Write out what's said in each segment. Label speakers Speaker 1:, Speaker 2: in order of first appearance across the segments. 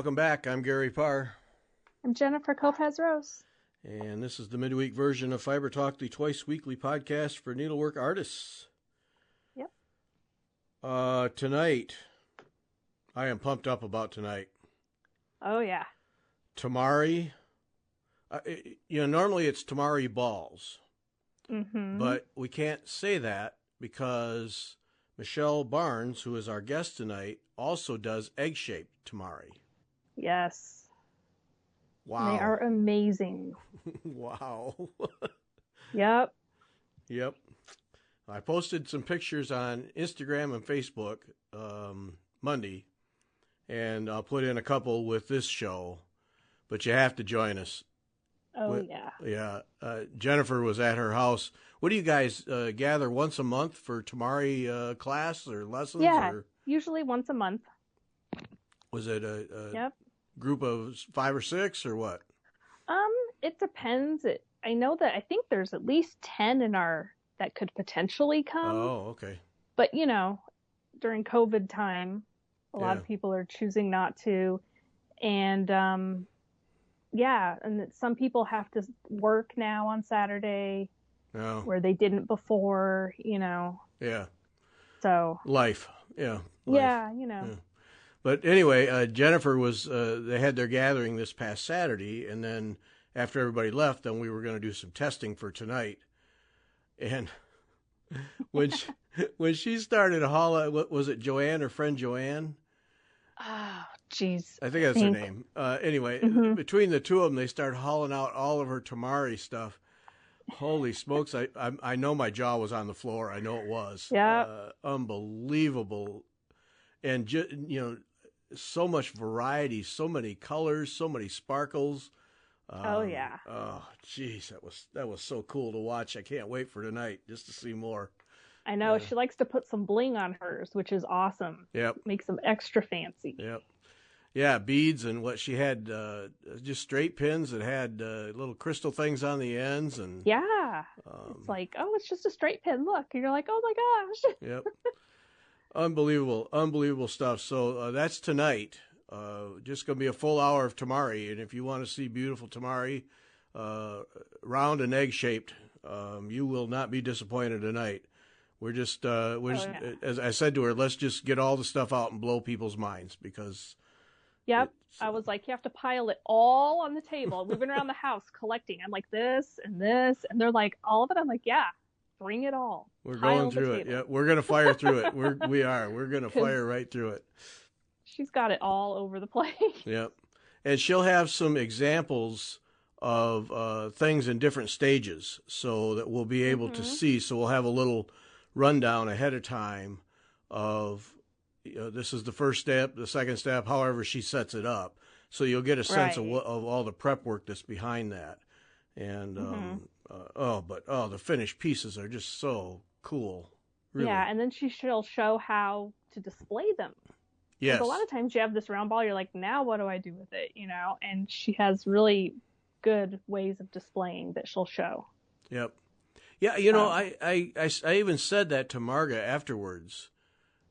Speaker 1: Welcome back. I'm Gary Parr.
Speaker 2: I'm Jenifer Lopez-Rose.
Speaker 1: And this is the midweek version of Fiber Talk, the twice weekly podcast for needlework artists.
Speaker 2: Yep.
Speaker 1: Tonight, I am pumped up about tonight.
Speaker 2: Oh, yeah.
Speaker 1: Temari. Normally it's Temari balls.
Speaker 2: Mm-hmm.
Speaker 1: But we can't say that because Michelle Barnes, who is our guest tonight, also does egg-shaped Temari.
Speaker 2: Yes.
Speaker 1: Wow.
Speaker 2: They are amazing.
Speaker 1: Wow.
Speaker 2: Yep.
Speaker 1: Yep. I posted some pictures on Instagram and Facebook Monday, and I'll put in a couple with this show, but you have to join us.
Speaker 2: Oh, yeah.
Speaker 1: Yeah. Jenifer was at her house. What do you guys gather once a month for Temari class or lessons?
Speaker 2: Yeah,
Speaker 1: or
Speaker 2: usually once a month.
Speaker 1: was it a
Speaker 2: Yep.
Speaker 1: group of 5 or 6 or what?
Speaker 2: It depends. I know that I think there's at least 10 in our that could potentially come.
Speaker 1: Oh, okay.
Speaker 2: But, during COVID time, a lot of people are choosing not to. And, and some people have to work now on Saturday where they didn't before,
Speaker 1: Yeah.
Speaker 2: So.
Speaker 1: Life. Yeah.
Speaker 2: Yeah,
Speaker 1: Yeah. But anyway, Jenifer was, they had their gathering this past Saturday, and then after everybody left, then we were going to do some testing for tonight. And when she started holla, what was it, Joanne, her friend Joanne?
Speaker 2: Oh, jeez.
Speaker 1: I think that's her name. Anyway, between the two of them, they started hauling out all of her Temari stuff. Holy smokes. I know my jaw was on the floor. I know it was.
Speaker 2: Yeah.
Speaker 1: Unbelievable. And, so much variety, so many colors, so many sparkles.
Speaker 2: Oh, yeah.
Speaker 1: Oh, geez, that was so cool to watch. I can't wait for tonight just to see more.
Speaker 2: I know. She likes to put some bling on hers, which is awesome.
Speaker 1: Yep.
Speaker 2: Makes them extra fancy.
Speaker 1: Yep. Yeah, beads and what she had, just straight pins that had little crystal things on the ends. And
Speaker 2: yeah. It's like, oh, it's just a straight pin. Look. And you're like, oh, my gosh.
Speaker 1: Yep. Unbelievable stuff. So that's tonight. Just going to be a full hour of Temari. And if you want to see beautiful Temari, round and egg-shaped, you will not be disappointed tonight. We're just, as I said to her, let's just get all the stuff out and blow people's minds because...
Speaker 2: Yep. I was like, you have to pile it all on the table. We've been around the house collecting. I'm like, this. And they're like, all of it? I'm like, yeah, bring it all.
Speaker 1: We're going through it. Yeah, we're going to fire through it. We're going to fire right through it.
Speaker 2: She's got it all over the place.
Speaker 1: Yep. And she'll have some examples of things in different stages so that we'll be able to see. So we'll have a little rundown ahead of time of, this is the first step, the second step, however she sets it up. So you'll get a sense of all the prep work that's behind that. And, the finished pieces are just so cool. Really.
Speaker 2: Yeah, and then she'll show how to display them.
Speaker 1: Yes.
Speaker 2: Because a lot of times you have this round ball, you're like, now what do I do with it? And she has really good ways of displaying that she'll show.
Speaker 1: Yep. Yeah, I even said that to Marga afterwards.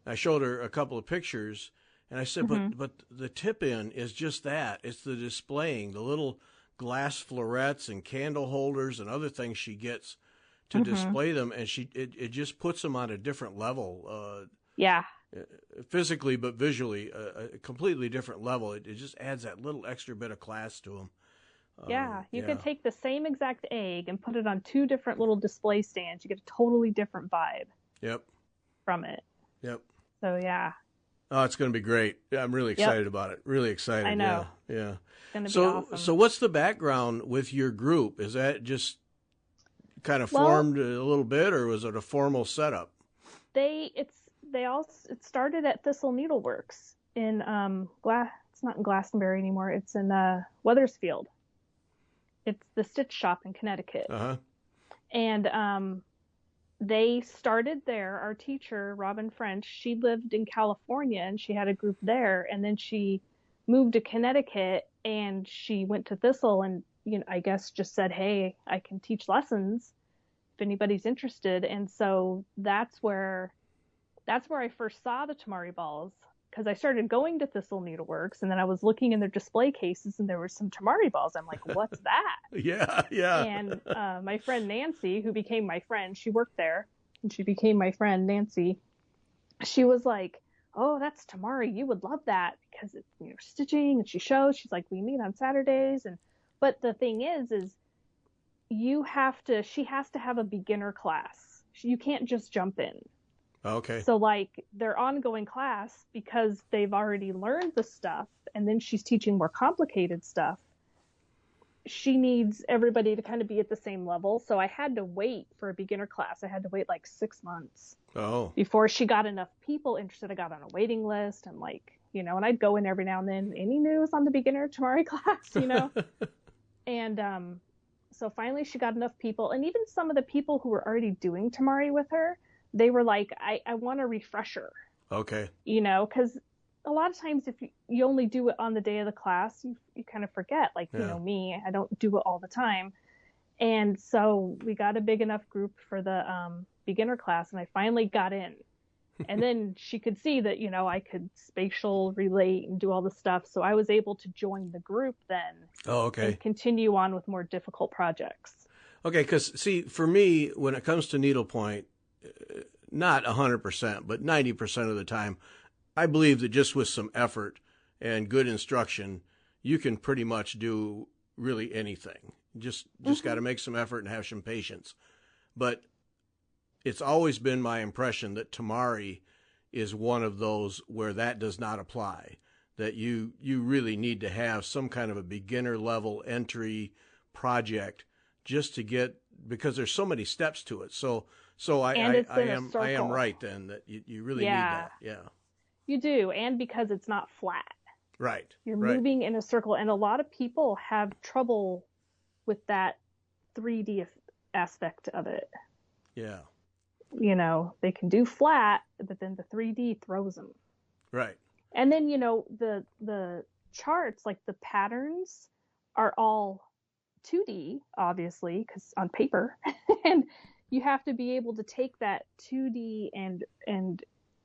Speaker 1: I showed her a couple of pictures, and I said, but the tip-in is just that. It's the displaying, the little glass florets and candle holders and other things she gets to display them, and it just puts them on a different level.
Speaker 2: Yeah.
Speaker 1: Physically, but visually, a completely different level. It just adds that little extra bit of class to them.
Speaker 2: You could take the same exact egg and put it on 2 different little display stands. You get a totally different vibe.
Speaker 1: Yep.
Speaker 2: From it.
Speaker 1: Yep.
Speaker 2: So, yeah.
Speaker 1: Oh, it's going to be great. Yeah, I'm really excited about it. Really excited.
Speaker 2: I know.
Speaker 1: Yeah.
Speaker 2: It's going to be awesome.
Speaker 1: So what's the background with your group? Is that just kind of formed a little bit, or was it a formal setup?
Speaker 2: It started at Thistle Needleworks in it's not in Glastonbury anymore. It's in Weathersfield. It's the stitch shop in Connecticut. And they started there. Our teacher, Robin French, she lived in California and she had a group there. And then she moved to Connecticut and she went to Thistle and, I guess just said, hey, I can teach lessons if anybody's interested. And so that's where I first saw the Temari balls. because I started going to Thistle Needleworks, and then I was looking in their display cases, and there were some Temari balls. I'm like, what's that?
Speaker 1: Yeah, yeah.
Speaker 2: And my friend Nancy, who became my friend, she worked there, and she became my friend Nancy. She was like, oh, that's Temari. You would love that because it's, you know, stitching. And she shows, she's like, we meet on Saturdays. But the thing is she has to have a beginner class. You can't just jump in.
Speaker 1: Okay.
Speaker 2: So like their ongoing class, because they've already learned the stuff and then she's teaching more complicated stuff, she needs everybody to kind of be at the same level. So I had to wait for a beginner class. I had to wait like 6 months before she got enough people interested. I got on a waiting list and like, you know, and I'd go in every now and then, any news on the beginner Temari class, you know? And so finally she got enough people. And even some of the people who were already doing Temari with her, they were like, I want a refresher.
Speaker 1: Okay.
Speaker 2: You know, because a lot of times if you only do it on the day of the class, you kind of forget. Like, you know, me, I don't do it all the time. And so we got a big enough group for the beginner class, and I finally got in. And then she could see that, you know, I could spatial relate and do all the stuff. So I was able to join the group then.
Speaker 1: Oh, okay.
Speaker 2: And continue on with more difficult projects.
Speaker 1: Okay, because, see, for me, when it comes to needlepoint, not 100%, but 90% of the time, I believe that just with some effort and good instruction, you can pretty much do really anything. Just got to make some effort and have some patience. But it's always been my impression that Temari is one of those where that does not apply, that you really need to have some kind of a beginner level entry project just to get, because there's so many steps to it. So I am right then that you really need that. Yeah.
Speaker 2: You do, and because it's not flat.
Speaker 1: Right.
Speaker 2: You're moving in a circle, and a lot of people have trouble with that 3D aspect of it.
Speaker 1: Yeah.
Speaker 2: You know, they can do flat, but then the 3D throws them.
Speaker 1: Right.
Speaker 2: And then, you know, the charts, like the patterns, are all 2D, obviously, because on paper. And you have to be able to take that 2D and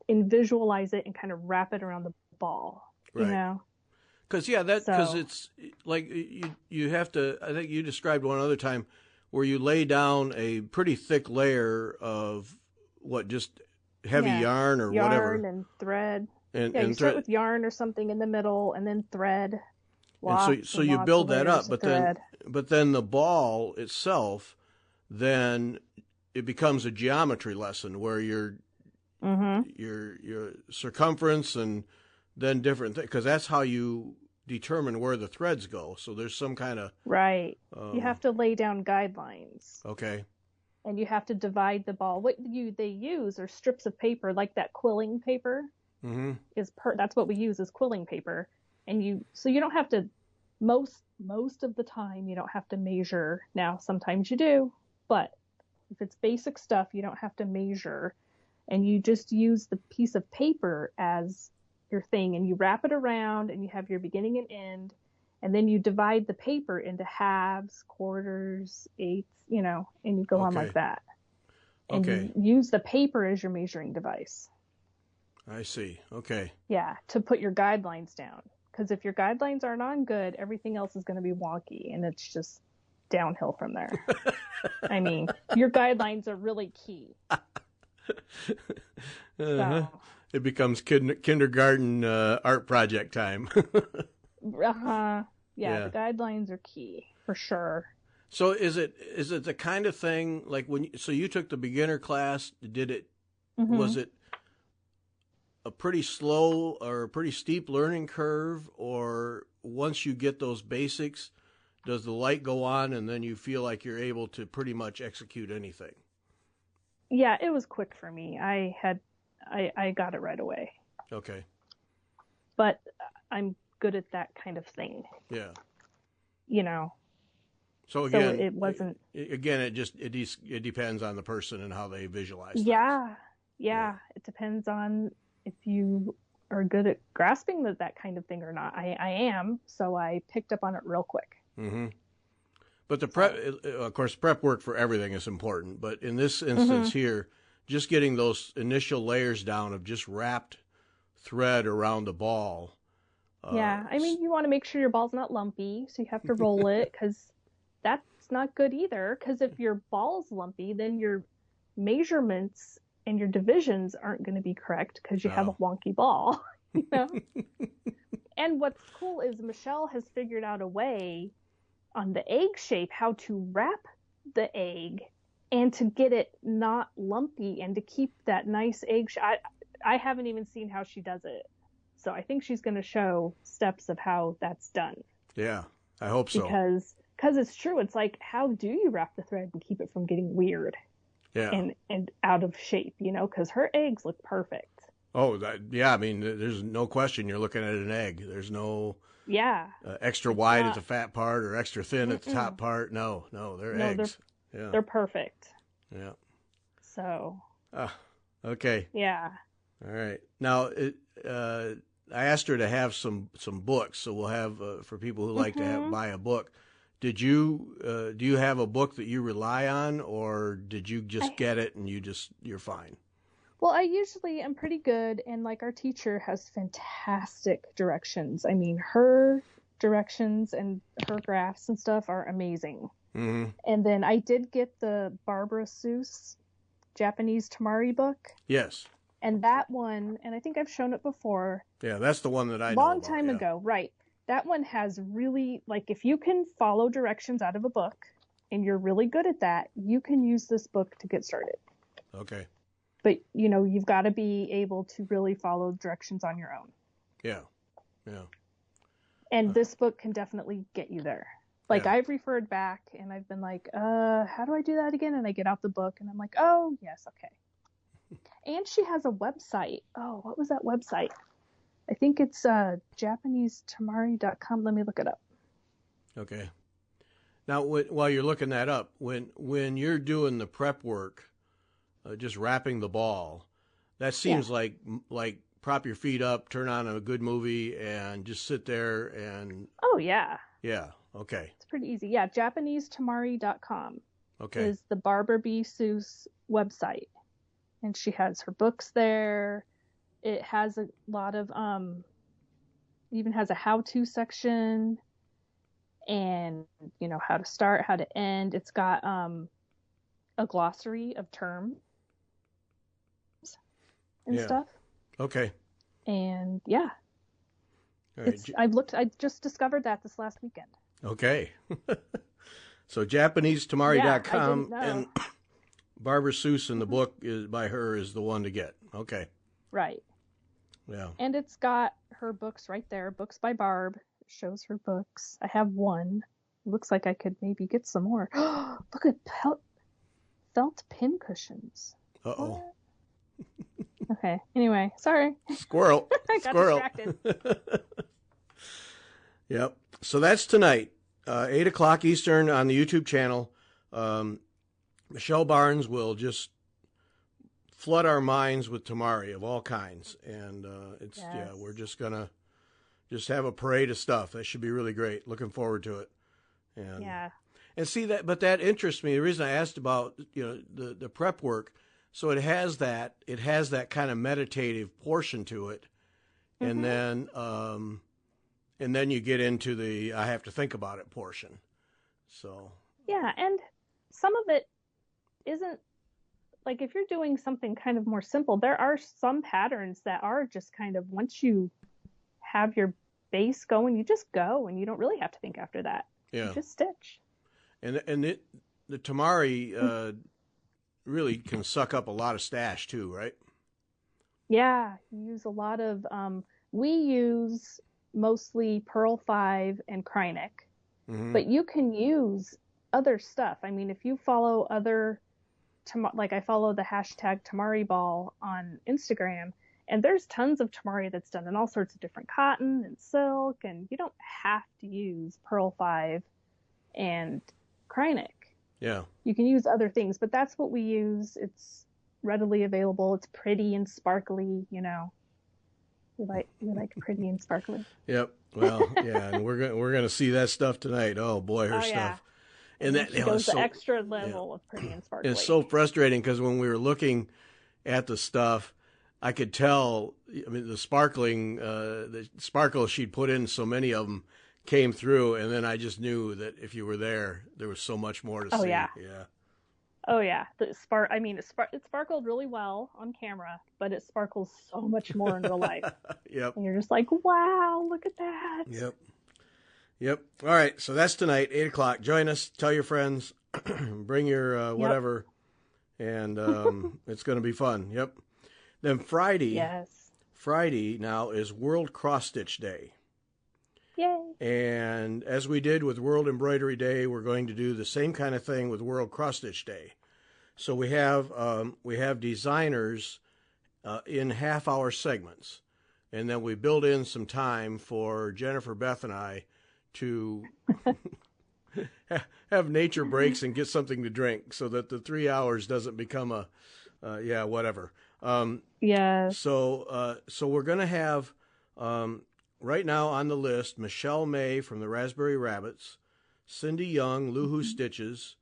Speaker 2: visualize it and kind of wrap it around the ball, you know?
Speaker 1: Because, it's like you have to, I think you described one other time where you lay down a pretty thick layer of just heavy yarn or whatever.
Speaker 2: Yarn and thread.
Speaker 1: And
Speaker 2: you start with yarn or something in the middle and then thread.
Speaker 1: And so you build that up, but then the ball itself, then it becomes a geometry lesson where your circumference and then different things, because that's how you determine where the threads go. So there's some kind of
Speaker 2: you have to lay down guidelines.
Speaker 1: Okay.
Speaker 2: And you have to divide the ball. What they use are strips of paper, like that quilling paper. That's what we use is quilling paper. And so you don't have to, most of the time you don't have to measure. Now sometimes you do, but if it's basic stuff, you don't have to measure, and you just use the piece of paper as your thing, and you wrap it around, and you have your beginning and end, and then you divide the paper into halves, quarters, eighths, you know, and you go on like that. And you use the paper as your measuring device.
Speaker 1: I see. Okay.
Speaker 2: Yeah, to put your guidelines down. Because if your guidelines aren't on good, everything else is going to be wonky, and it's just downhill from there. I mean, your guidelines are really key. So.
Speaker 1: It becomes kindergarten art project time.
Speaker 2: Yeah, the guidelines are key for sure.
Speaker 1: So is it the kind of thing like so you took the beginner class? Was it a pretty slow or a pretty steep learning curve, or once you get those basics, does the light go on and then you feel like you're able to pretty much execute anything?
Speaker 2: Yeah, it was quick for me. I got it right away.
Speaker 1: Okay.
Speaker 2: But I'm good at that kind of thing.
Speaker 1: Yeah.
Speaker 2: You know.
Speaker 1: So again,
Speaker 2: it wasn't.
Speaker 1: It depends on the person and how they visualize.
Speaker 2: Yeah. It depends on if you are good at grasping that kind of thing or not. I am, so I picked up on it real quick.
Speaker 1: Mm-hmm. But of course, prep work for everything is important. But in this instance here, just getting those initial layers down of just wrapped thread around the ball.
Speaker 2: Yeah, I mean, you want to make sure your ball's not lumpy, so you have to roll it, because that's not good either. Because if your ball's lumpy, then your measurements and your divisions aren't going to be correct because you have a wonky ball. You know? And what's cool is Michelle has figured out a way on the egg shape how to wrap the egg and to get it not lumpy and to keep that nice egg shape. I haven't even seen how she does it. So I think she's going to show steps of how that's done.
Speaker 1: Yeah, I hope so.
Speaker 2: Because it's true. It's like, how do you wrap the thread and keep it from getting weird and out of shape, you know? Because her eggs look perfect.
Speaker 1: Oh, I mean, there's no question you're looking at an egg. There's no extra wide at the fat part or extra thin at the top part. No, they're eggs.
Speaker 2: They're perfect.
Speaker 1: Yeah.
Speaker 2: So.
Speaker 1: Okay.
Speaker 2: Yeah.
Speaker 1: All right. Now, I asked her to have some books, so we'll have for people who like to buy a book. Did you do you have a book that you rely on, or did you just get it and you're fine?
Speaker 2: Well, I usually am pretty good, and like our teacher has fantastic directions. I mean, her directions and her graphs and stuff are amazing. Mm-hmm. And then I did get the Barbara Seuss Japanese Temari book.
Speaker 1: Yes.
Speaker 2: And that one, and I think I've shown it before.
Speaker 1: Yeah, that's the one that I know
Speaker 2: long
Speaker 1: about,
Speaker 2: time ago, right? That one has really, like, if you can follow directions out of a book and you're really good at that, you can use this book to get started.
Speaker 1: Okay.
Speaker 2: But, you know, you've got to be able to really follow directions on your own.
Speaker 1: Yeah.
Speaker 2: And this book can definitely get you there. Like, I've referred back and I've been like, how do I do that again? And I get out the book and I'm like, oh, yes, okay. And she has a website. Oh, what was that website? I think it's JapaneseTemari.com. Let me look it up.
Speaker 1: Okay. Now, while you're looking that up, when you're doing the prep work, just wrapping the ball, that seems like prop your feet up, turn on a good movie, and just sit there and...
Speaker 2: Oh, yeah.
Speaker 1: Yeah, okay.
Speaker 2: It's pretty easy. Yeah, JapaneseTemari.com is the Barbara B. Seuss website. And she has her books there. It has a lot of, even has a how-to section and, you know, how to start, how to end. It's got a glossary of terms and stuff. Okay. And yeah.
Speaker 1: All right.
Speaker 2: I just discovered that this last weekend.
Speaker 1: Okay. So JapaneseTemari.com and Barbara Seuss in the book by her is the one to get. Okay.
Speaker 2: Right.
Speaker 1: Yeah.
Speaker 2: And it's got her books right there. Books by Barb. It shows her books. I have one. It looks like I could maybe get some more. Look at felt pin cushions.
Speaker 1: Uh-oh.
Speaker 2: Okay. Anyway, sorry.
Speaker 1: Squirrel.
Speaker 2: I got distracted.
Speaker 1: Yep. So that's tonight, 8 o'clock Eastern on the YouTube channel. Michelle Barnes will just flood our minds with Temari of all kinds. And we're just going to have a parade of stuff. That should be really great. Looking forward to it. And see that, but that interests me. The reason I asked about, the prep work, so it has that kind of meditative portion to it. And then you get into the I have to think about it portion. So
Speaker 2: yeah, and some of it isn't, like, if you're doing something kind of more simple, there are some patterns that are just kind of, once you have your base going, you just go and you don't really have to think after that.
Speaker 1: Yeah.
Speaker 2: You just stitch.
Speaker 1: And the Temari really can suck up a lot of stash too, right?
Speaker 2: Yeah, you use a lot of we use mostly Pearl 5 and Krynic, but you can use other stuff. I mean, if you follow other, like I follow the hashtag Temari Ball on Instagram, and there's tons of Temari that's done in all sorts of different cotton and silk, and you don't have to use Pearl 5 and Krynic.
Speaker 1: Yeah. You
Speaker 2: can use other things, but that's what we use. It's readily available. It's pretty and sparkly, We like pretty and sparkly.
Speaker 1: Yep. Well, yeah, and we're gonna see that stuff tonight. Oh boy, her stuff. And that
Speaker 2: goes the extra level of pretty and sparkly.
Speaker 1: It's so frustrating because when we were looking at the stuff, I could tell. I mean, the sparkle she'd put in, so many of them came through, and then I just knew that if you were there was so much more to see.
Speaker 2: Yeah.
Speaker 1: Yeah.
Speaker 2: Oh yeah, it sparkled really well on camera, but it sparkles so much more in real life.
Speaker 1: Yep.
Speaker 2: And you're just like, wow, look at that.
Speaker 1: Yep. All right, so that's tonight, 8:00. Join us. Tell your friends. Bring your whatever, and it's going to be fun. Yep. Then Friday.
Speaker 2: Yes.
Speaker 1: Friday now is World Cross Stitch Day.
Speaker 2: Yay.
Speaker 1: And as we did with World Embroidery Day, we're going to do the same kind of thing with World Cross Stitch Day. So we have designers in half-hour segments, and then we build in some time for Jenifer, Beth, and I to have nature breaks and get something to drink, so that the 3 hours doesn't become a whatever.
Speaker 2: Yes.
Speaker 1: So we're going to have. Right now on the list, Michelle May from the Raspberry Rabbits, Cindy Young, Luhu Stitches,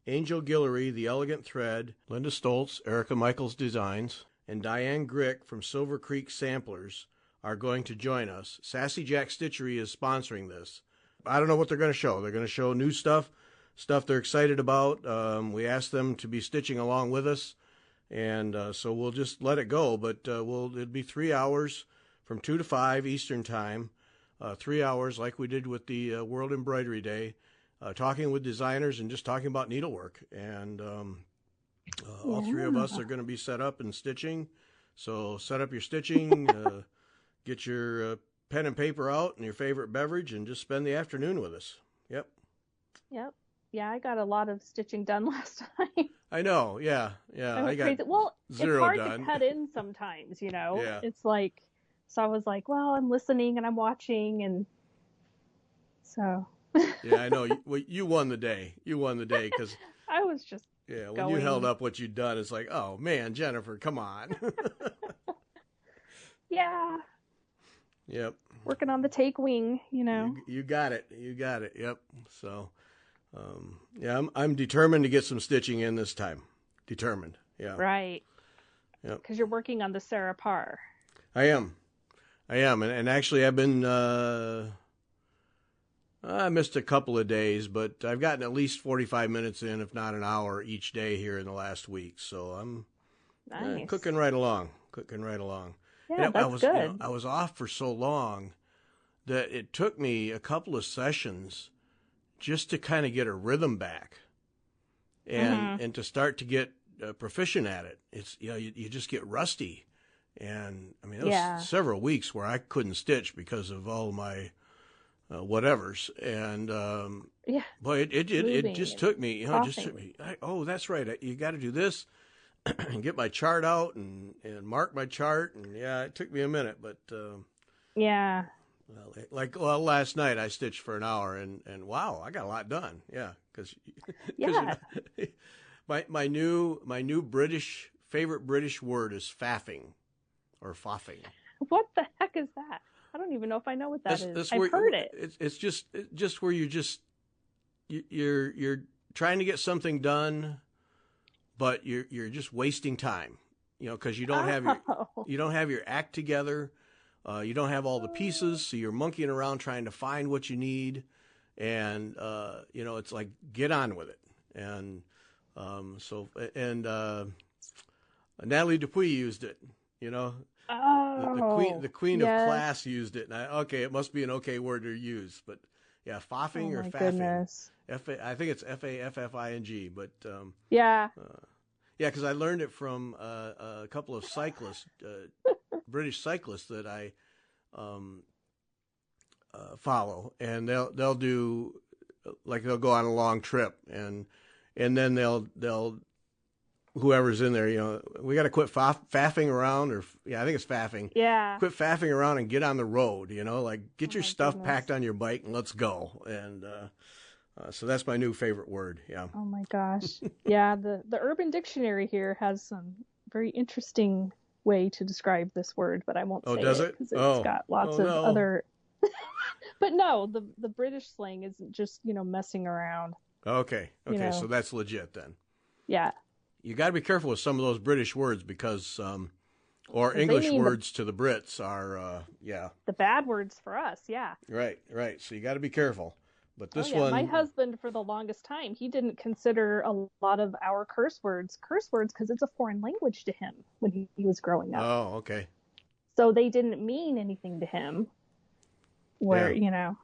Speaker 1: Angel Guillory, The Elegant Thread, Linda Stoltz, Erica Michaels Designs, and Diane Grick from Silver Creek Samplers are going to join us. Sassy Jacks Stitchery is sponsoring this. I don't know what they're going to show. They're going to show new stuff they're excited about. We asked them to be stitching along with us, and so we'll just let it go. But it'll be 3 hours. From 2 to 5 Eastern Time, 3 hours like we did with the World Embroidery Day, talking with designers and just talking about needlework. And all three of us are going to be set up and stitching. So set up your stitching, get your pen and paper out and your favorite beverage, and just spend the afternoon with us. Yep.
Speaker 2: Yeah, I got a lot of stitching done last time.
Speaker 1: I know. Yeah. I got
Speaker 2: crazy. Well,
Speaker 1: zero
Speaker 2: it's hard
Speaker 1: done.
Speaker 2: to cut in sometimes, you know.
Speaker 1: Yeah.
Speaker 2: It's like. So I was like, well, I'm listening and I'm watching, and so.
Speaker 1: Yeah, I know. You won the day. You won the day because
Speaker 2: I was just.
Speaker 1: Yeah, when you held up what you'd done, it's like, oh man, Jenifer, come on.
Speaker 2: Yeah.
Speaker 1: Yep.
Speaker 2: Working on the take wing, you know.
Speaker 1: You got it. Yep. So, I'm determined to get some stitching in this time. Determined. Yeah.
Speaker 2: Right.
Speaker 1: Yep.
Speaker 2: Because you're working on the Sarah Parr.
Speaker 1: I am, and actually I've been, I missed a couple of days, but I've gotten at least 45 minutes in, if not an hour each day here in the last week. So I'm cooking right along.
Speaker 2: Yeah, that's good.
Speaker 1: I was off for so long that it took me a couple of sessions just to kind of get a rhythm back and to start to get proficient at it. It's, you just get rusty. And I mean, it was several weeks where I couldn't stitch because of all my whatevers. And boy, it just took me, oh, that's right. You got to do this and get my chart out and mark my chart. And it took me a minute, but last night I stitched for an hour and wow, I got a lot done. Yeah, because my new favorite British word is faffing. Or foffing.
Speaker 2: What the heck is that? I don't even know if I know what that is. I've heard it.
Speaker 1: It's just where you're trying to get something done, but you're just wasting time. Because you don't have your act together. You don't have all the pieces, so you're monkeying around trying to find what you need, and it's like get on with it. And Natalie Dupuy used it. The queen of class used it. And it must be an okay word to use, but foffing or faffing. Goodness. I think it's Faffing, but because I learned it from a couple of cyclists, British cyclists that I follow, and they'll do they'll go on a long trip and then they'll whoever's in there, we got to quit faffing around, I think it's faffing.
Speaker 2: Yeah.
Speaker 1: Quit faffing around and get on the road, get your stuff packed on your bike and let's go. And so that's my new favorite word. Yeah.
Speaker 2: Oh my gosh. Yeah. The Urban Dictionary here has some very interesting way to describe this word, but I won't say
Speaker 1: does it?
Speaker 2: Because it's got lots of other. But no, the British slang isn't just, messing around.
Speaker 1: Okay. So that's legit then.
Speaker 2: Yeah.
Speaker 1: You got to be careful with some of those British words because Or
Speaker 2: 'Cause
Speaker 1: English words to the Brits are,
Speaker 2: the bad words for us, yeah.
Speaker 1: Right. So you got to be careful. But this
Speaker 2: one... My
Speaker 1: one,
Speaker 2: husband, for the longest time, he didn't consider a lot of our curse words because it's a foreign language to him when he was growing up.
Speaker 1: Oh, okay.
Speaker 2: So they didn't mean anything to him. Where,
Speaker 1: Yeah.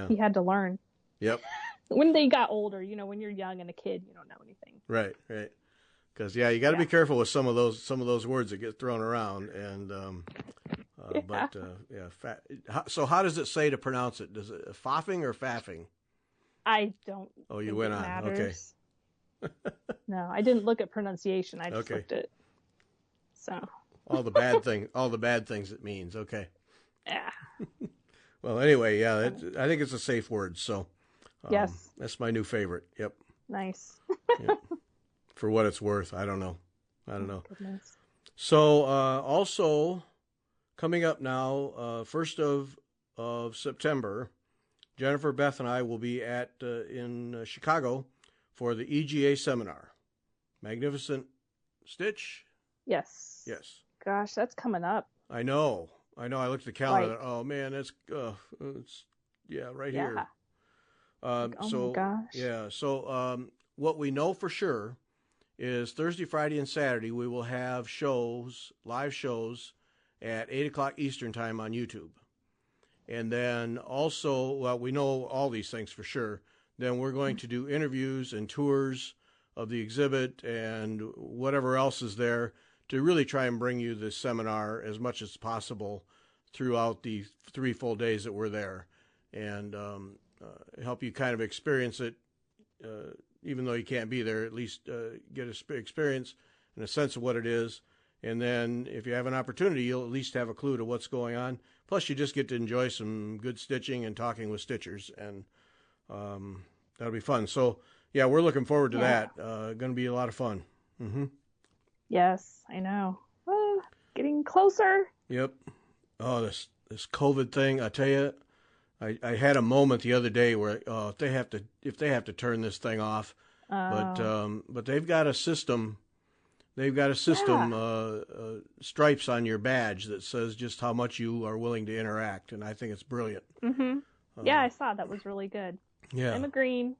Speaker 2: he had to learn.
Speaker 1: Yep.
Speaker 2: When they got older, when you're young and a kid, you don't know anything.
Speaker 1: Right. Because you got to be careful with some of those words that get thrown around. And so how does it say to pronounce it? Does it foffing or faffing?
Speaker 2: I don't.
Speaker 1: Oh, you went on.
Speaker 2: Matters. Okay. No, I didn't look at pronunciation. I just looked at. So. all the bad
Speaker 1: things it means. Okay.
Speaker 2: Yeah.
Speaker 1: Well, anyway, I think it's a safe word. So.
Speaker 2: Yes.
Speaker 1: That's my new favorite. Yep.
Speaker 2: Nice.
Speaker 1: Yep. For what it's worth, I don't know.
Speaker 2: Goodness.
Speaker 1: So also coming up now, 1st of September, Jenifer, Beth, and I will be in Chicago for the EGA seminar. Magnificent Stitch?
Speaker 2: Yes. Gosh, that's coming up.
Speaker 1: I know. I looked at the calendar. Oh man, it's right here.
Speaker 2: Oh my gosh.
Speaker 1: Yeah. So what we know for sure is Thursday, Friday, and Saturday we will have live shows at 8:00 Eastern time on YouTube. And then also, we know all these things for sure. Then we're going to do interviews and tours of the exhibit and whatever else is there to really try and bring you this seminar as much as possible throughout the 3 full days that we're there, and help you kind of experience it, even though you can't be there, at least get a experience and a sense of what it is. And then if you have an opportunity, you'll at least have a clue to what's going on. Plus, you just get to enjoy some good stitching and talking with stitchers, and that'll be fun. So, yeah, we're looking forward to that. Going to be a lot of fun. Mm-hmm.
Speaker 2: Yes, I know. Getting closer.
Speaker 1: Yep. Oh, this COVID thing, I tell you, I had a moment the other day where if they have to turn this thing off, but they've got a system. They've got a system, stripes on your badge that says just how much you are willing to interact, and I think it's brilliant.
Speaker 2: Mm-hmm. I saw that was really good.
Speaker 1: Yeah,
Speaker 2: I'm a green.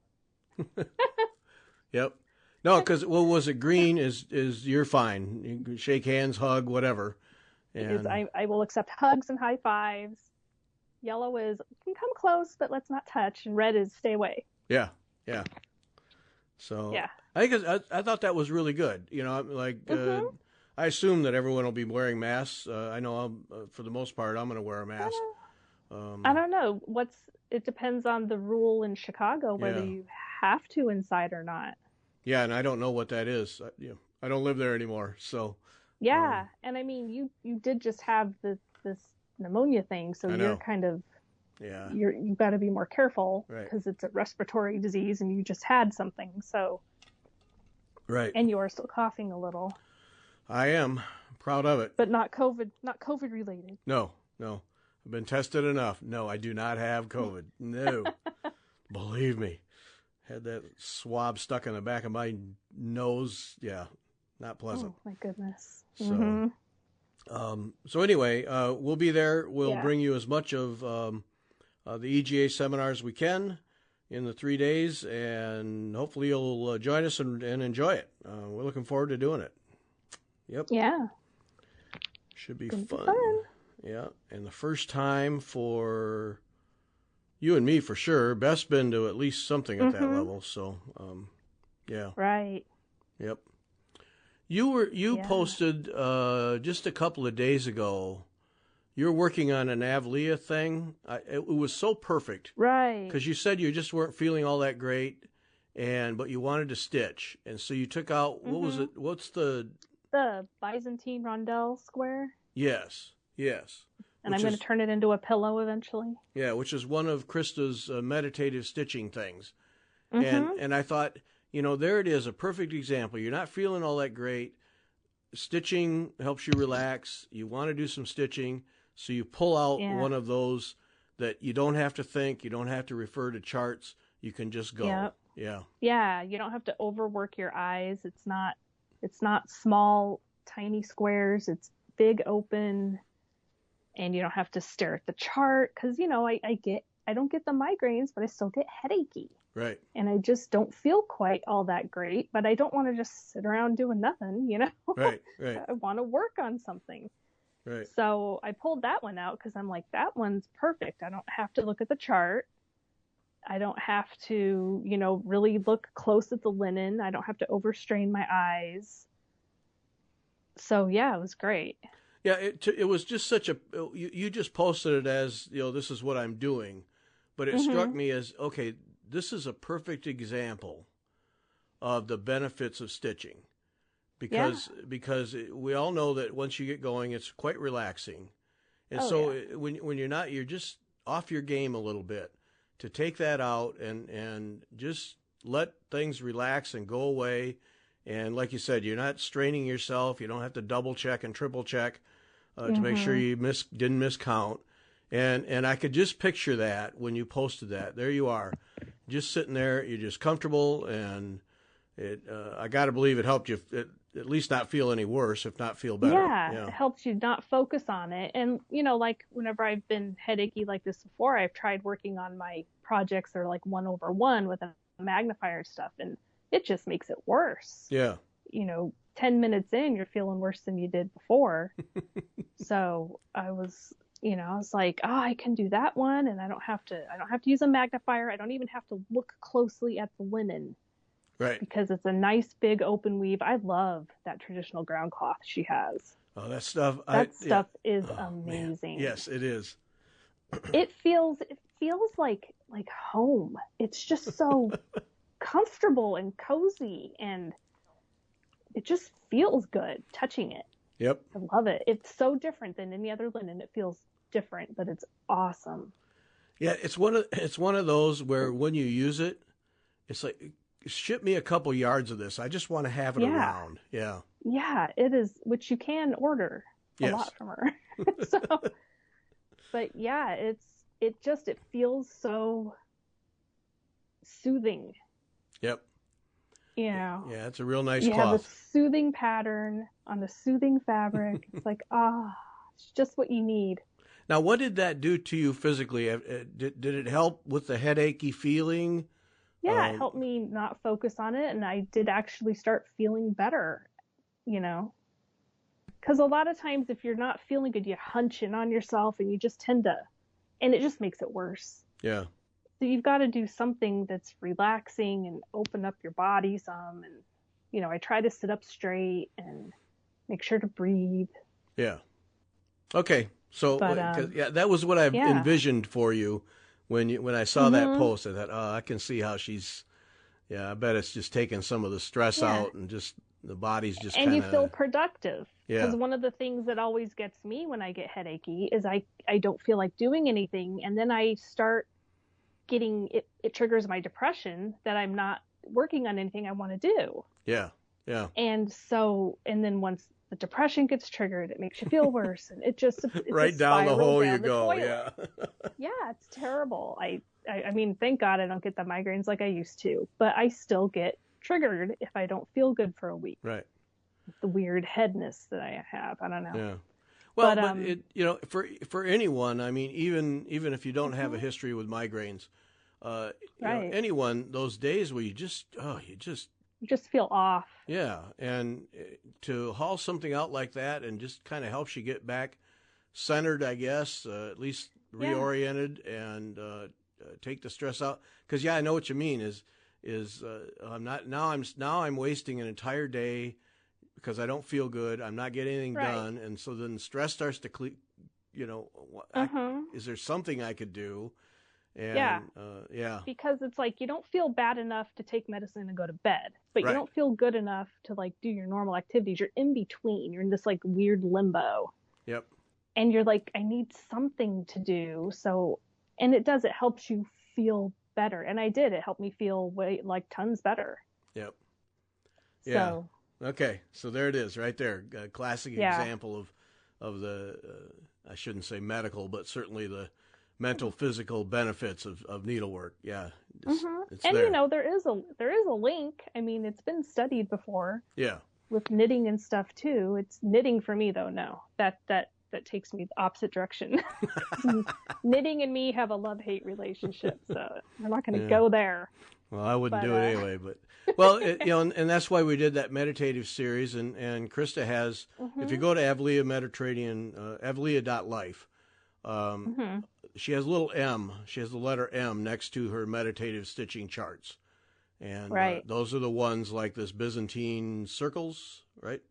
Speaker 1: Yep. No, because was it green is you're fine. You can shake hands, hug, whatever. And
Speaker 2: I will accept hugs and high fives. Yellow is you can come close, but let's not touch, and red is stay away.
Speaker 1: Yeah. So I think I thought that was really good. I assume that everyone will be wearing masks. I know for the most part I'm going to wear a mask.
Speaker 2: I don't know. It depends on the rule in Chicago whether you have to inside or not.
Speaker 1: Yeah, and I don't know what that is. I don't live there anymore, so.
Speaker 2: Yeah, and I mean you did just have this pneumonia thing, so you're kind of you've got to be more careful because it's a respiratory disease and you just had something, so and you are still coughing a little.
Speaker 1: I am proud of it,
Speaker 2: but not COVID related.
Speaker 1: No, I've been tested enough. No, I do not have COVID. No. Believe me, had that swab stuck in the back of my nose. Yeah, not pleasant.
Speaker 2: Oh my goodness.
Speaker 1: So so anyway, we'll be there. We'll bring you as much of the EGA seminars as we can in the 3 days, and hopefully you'll join us and enjoy it. We're looking forward to doing it. Yep.
Speaker 2: Yeah.
Speaker 1: Should be fun. Yeah, and the first time for you and me for sure. Beth's been to at least something at that level, so yeah.
Speaker 2: Right.
Speaker 1: Yep. You posted just a couple of days ago. You're working on an Avlia thing. It was so perfect,
Speaker 2: right?
Speaker 1: Because you said you just weren't feeling all that great, but you wanted to stitch, and so you took out what was it? What's the
Speaker 2: Byzantine rondelle square?
Speaker 1: Yes.
Speaker 2: And I'm going to turn it into a pillow eventually.
Speaker 1: Yeah, which is one of Krista's meditative stitching things, and I thought, there it is, a perfect example. You're not feeling all that great. Stitching helps you relax. You want to do some stitching, so you pull out one of those that you don't have to think. You don't have to refer to charts. You can just go.
Speaker 2: Yep.
Speaker 1: Yeah.
Speaker 2: Yeah, you don't have to overwork your eyes. It's not small, tiny squares. It's big open, and you don't have to stare at the chart. Cause you know, I don't get the migraines, but I still get headachy.
Speaker 1: Right.
Speaker 2: And I just don't feel quite all that great, but I don't want to just sit around doing nothing, you know?
Speaker 1: Right, right.
Speaker 2: I want to work on something.
Speaker 1: Right.
Speaker 2: So I pulled that one out because I'm like, that one's perfect. I don't have to look at the chart. I don't have to, you know, really look close at the linen. I don't have to overstrain my eyes. So yeah, it was great.
Speaker 1: Yeah, it was just such a, you just posted it as, you know, this is what I'm doing. But it struck me as, okay, this is a perfect example of the benefits of stitching. Because we all know that once you get going, it's quite relaxing. And when you're not, you're just off your game a little bit. To take that out and just let things relax and go away. And like you said, you're not straining yourself. You don't have to double check and triple check to make sure you didn't miscount. And I could just picture that when you posted that. There you are, just sitting there. You're just comfortable, and I got to believe it helped you at least not feel any worse, if not feel better.
Speaker 2: Yeah, it helps you not focus on it. And, you know, like whenever I've been headachy like this before, I've tried working on my projects that are like 1/1 with a magnifier stuff, and it just makes it worse.
Speaker 1: Yeah.
Speaker 2: You know, 10 minutes in, you're feeling worse than you did before. So I was like, oh, I can do that one, and I don't have to use a magnifier. I don't even have to look closely at the linen.
Speaker 1: Right.
Speaker 2: Because it's a nice big open weave. I love that traditional ground cloth she has.
Speaker 1: Oh, that stuff.
Speaker 2: Stuff is amazing.
Speaker 1: Man. Yes, it is.
Speaker 2: It feels like home. It's just so comfortable and cozy, and it just feels good touching it.
Speaker 1: Yep.
Speaker 2: I love it. It's so different than any other linen. It feels different, but it's awesome.
Speaker 1: Yeah, it's one of those where when you use it, it's like, ship me a couple yards of this. I just want to have it around. Yeah.
Speaker 2: Yeah, it is, which you can order a lot from her. So, but yeah, it feels so soothing.
Speaker 1: Yep.
Speaker 2: You know.
Speaker 1: Yeah, it's a real nice
Speaker 2: cloth. You have a soothing pattern on a soothing fabric. It's like, it's just what you need.
Speaker 1: Now, what did that do to you physically? Did it help with the headachy feeling?
Speaker 2: Yeah, it helped me not focus on it, and I did actually start feeling better, you know. Because a lot of times if you're not feeling good, you hunch in on yourself, and you just tend to, and it just makes it worse.
Speaker 1: Yeah.
Speaker 2: So you've got to do something that's relaxing and open up your body some, and, you know, I try to sit up straight and make sure to breathe.
Speaker 1: Yeah. Okay. So, that was what I envisioned for you. When I saw that post, I thought, oh, I can see how she's, I bet it's just taking some of the stress out, and just the body's just
Speaker 2: and you feel productive.
Speaker 1: Yeah.
Speaker 2: Because one of the things that always gets me when I get headachy is I don't feel like doing anything, and then I start getting it triggers my depression that I'm not working on anything I want to do.
Speaker 1: Yeah. Yeah.
Speaker 2: And then once the depression gets triggered, it makes you feel worse, and it's
Speaker 1: right down the hole you go.
Speaker 2: Toilet.
Speaker 1: Yeah.
Speaker 2: Yeah, it's terrible. I mean, thank God I don't get the migraines like I used to, but I still get triggered if I don't feel good for a week.
Speaker 1: Right.
Speaker 2: The weird headness that I have. I don't know.
Speaker 1: Yeah. Well, but it, you know, for anyone, I mean, even if you don't have a history with migraines, you know, anyone, those days where you just
Speaker 2: feel off.
Speaker 1: Yeah, and to haul something out like that and just kind of helps you get back centered, I guess, at least reoriented, and take the stress out. Because I know what you mean. I'm not now. I'm wasting an entire day because I don't feel good. I'm not getting anything done, and so then stress starts to is there something I could do? And,
Speaker 2: because it's like you don't feel bad enough to take medicine and go to bed, but you don't feel good enough to like do your normal activities. You're in between. You're in this like weird limbo.
Speaker 1: Yep.
Speaker 2: And you're like, I need something to do. So, and it helps you feel better. And it helped me feel tons better.
Speaker 1: Yep. Yeah. So, okay. So there it is right there. A classic example of the, I shouldn't say medical, but certainly the mental, physical benefits of needlework. Yeah.
Speaker 2: It's and there. You know, there is a link. I mean, it's been studied before.
Speaker 1: Yeah.
Speaker 2: with knitting and stuff too. It's knitting for me though. No, that takes me the opposite direction. Knitting and me have a love-hate relationship, so we're not going to go there.
Speaker 1: Well, I wouldn't do it anyway, but well, and that's why we did that meditative series. And Krista has, if you go to Avalia Mediterranean, avalia.life, she has a little M. She has the letter M next to her meditative stitching charts, and those are the ones like this Byzantine circles, right?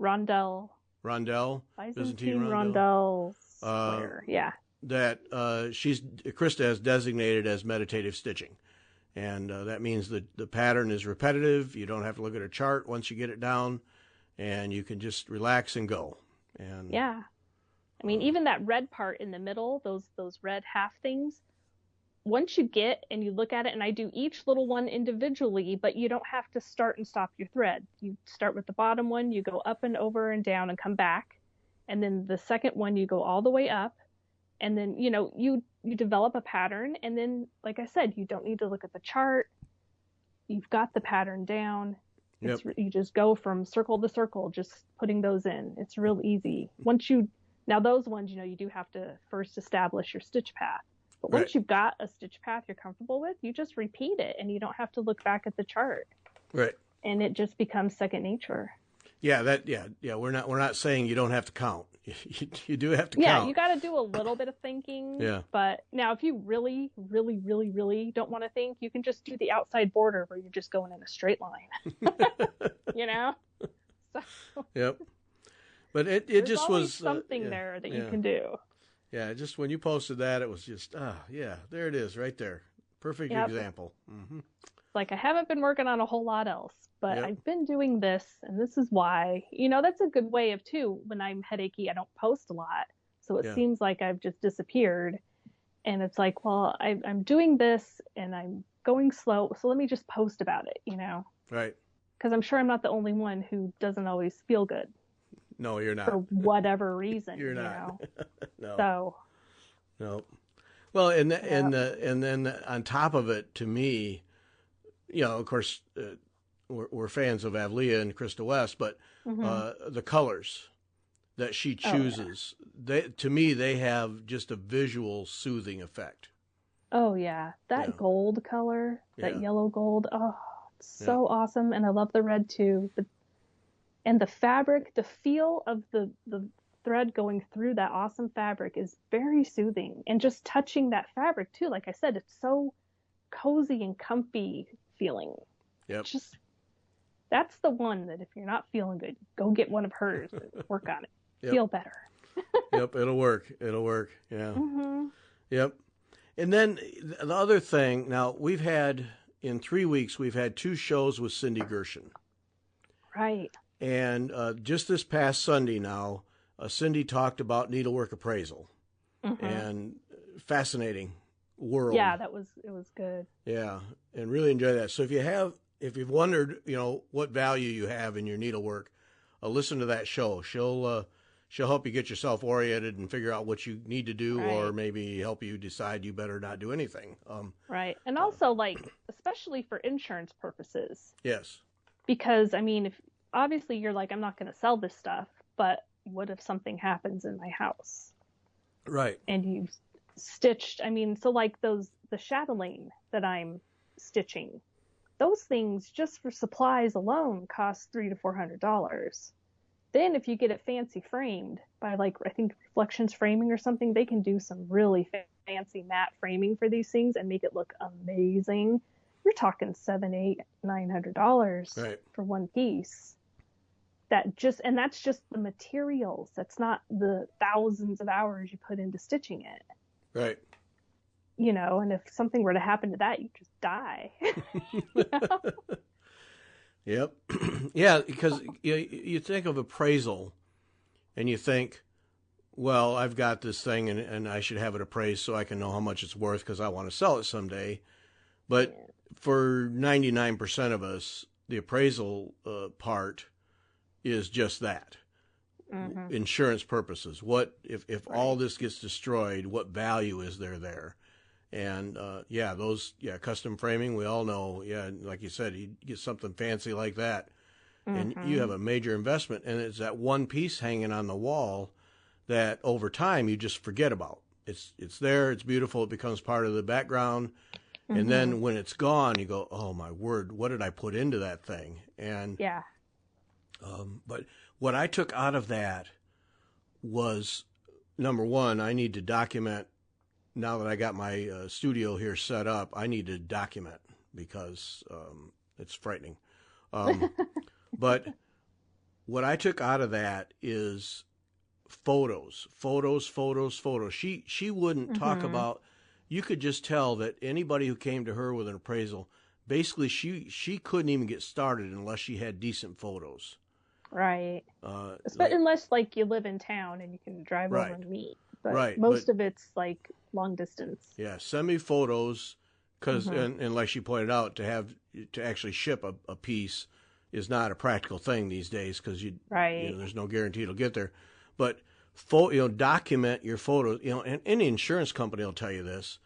Speaker 1: Rondelle, Byzantine
Speaker 2: rondelle square,
Speaker 1: that Krista has designated as meditative stitching. And that means that the pattern is repetitive. You don't have to look at a chart once you get it down, and you can just relax and go. And
Speaker 2: I mean, even that red part in the middle, those red half things, once you get and you look at it, and I do each little one individually, but you don't have to start and stop your thread. You start with the bottom one, you go up and over and down and come back. And then the second one, you go all the way up. And then, you develop a pattern. And then, like I said, you don't need to look at the chart. You've got the pattern down.
Speaker 1: Yep.
Speaker 2: You just go from circle to circle, just putting those in. It's real easy. Now those ones, you do have to first establish your stitch path. But once you've got a stitch path you're comfortable with, you just repeat it and you don't have to look back at the chart.
Speaker 1: Right.
Speaker 2: And it just becomes second nature.
Speaker 1: Yeah, we're not saying you don't have to count. You do have to count.
Speaker 2: Yeah, you got to do a little bit of thinking.
Speaker 1: Yeah.
Speaker 2: But now if you really, really, really, really don't want to think, you can just do the outside border where you're just going in a straight line. So,
Speaker 1: yep. But it just was
Speaker 2: something there that you can do.
Speaker 1: Yeah, just when you posted that, it was just, there it is right there. Perfect example. Mm-hmm.
Speaker 2: Like I haven't been working on a whole lot else, but I've been doing this, and this is why. That's a good way of, too, when I'm headachy, I don't post a lot. So it seems like I've just disappeared. And it's like, well, I'm doing this, and I'm going slow, so let me just post about it,
Speaker 1: Right.
Speaker 2: Because I'm sure I'm not the only one who doesn't always feel good.
Speaker 1: No, you're not.
Speaker 2: For whatever reason.
Speaker 1: You're not. No.
Speaker 2: So.
Speaker 1: No. Well, and then on top of it, to me, of course, we're fans of Avalia and Krista West, but the colors that she chooses, to me, they have just a visual soothing effect.
Speaker 2: Oh, yeah. That gold color, that yellow gold, it's so awesome. And I love the red, too. And the fabric, the feel of the thread going through that awesome fabric is very soothing. And just touching that fabric, too, like I said, it's so cozy and comfy feeling.
Speaker 1: Yep.
Speaker 2: That's the one that if you're not feeling good, go get one of hers and work on it. Feel better.
Speaker 1: Yep, it'll work. Yeah. Mm-hmm. Yep. And then the other thing, now in 3 weeks, we've had 2 shows with Cindy Gershin.
Speaker 2: Right.
Speaker 1: And just this past Sunday now, Cindy talked about needlework appraisal. And fascinating world.
Speaker 2: Yeah, it was good.
Speaker 1: Yeah, and really enjoy that. So if you've wondered, what value you have in your needlework, listen to that show. She'll help you get yourself oriented and figure out what you need to do, or maybe help you decide you better not do anything.
Speaker 2: Right, and also especially for insurance purposes.
Speaker 1: Yes. Because
Speaker 2: if obviously you're like, I'm not going to sell this stuff, but what if something happens in my house?
Speaker 1: Right.
Speaker 2: And you've stitched, the chatelaine that I'm stitching, those things just for supplies alone cost $300 to $400. Then if you get it fancy framed by I think Reflections Framing or something, they can do some really fancy matte framing for these things and make it look amazing. You're talking $700, $800, $900 for one piece. That's just the materials. That's not the thousands of hours you put into stitching it.
Speaker 1: Right.
Speaker 2: And if something were to happen to that, you just die.
Speaker 1: Yep. Yeah, because you think of appraisal and you think, well, I've got this thing and I should have it appraised so I can know how much it's worth because I want to sell it someday. But for 99% of us, the appraisal part is just that. Insurance purposes. What if all this gets destroyed, what value is there? And custom framing, we all know, like you said, you get something fancy like that, and you have a major investment, and it's that one piece hanging on the wall that over time you just forget about. It's there, it's beautiful, it becomes part of the background, and then when it's gone, you go, oh my word, what did I put into that thing? And
Speaker 2: yeah.
Speaker 1: But what I took out of that was, number one, I need to document. Now that I got my studio here set up, I need to document because it's frightening. But what I took out of that is photos. She wouldn't talk about. You could just tell that anybody who came to her with an appraisal, basically she couldn't even get started unless she had decent photos.
Speaker 2: Right. Unless like you live in town and you can drive over and meet. But most of it's like long distance. Yeah,
Speaker 1: send me photos because, and like she pointed out, to actually ship a piece is not a practical thing these days because there's no guarantee it'll get there. But document your photos. And any insurance company will tell you this.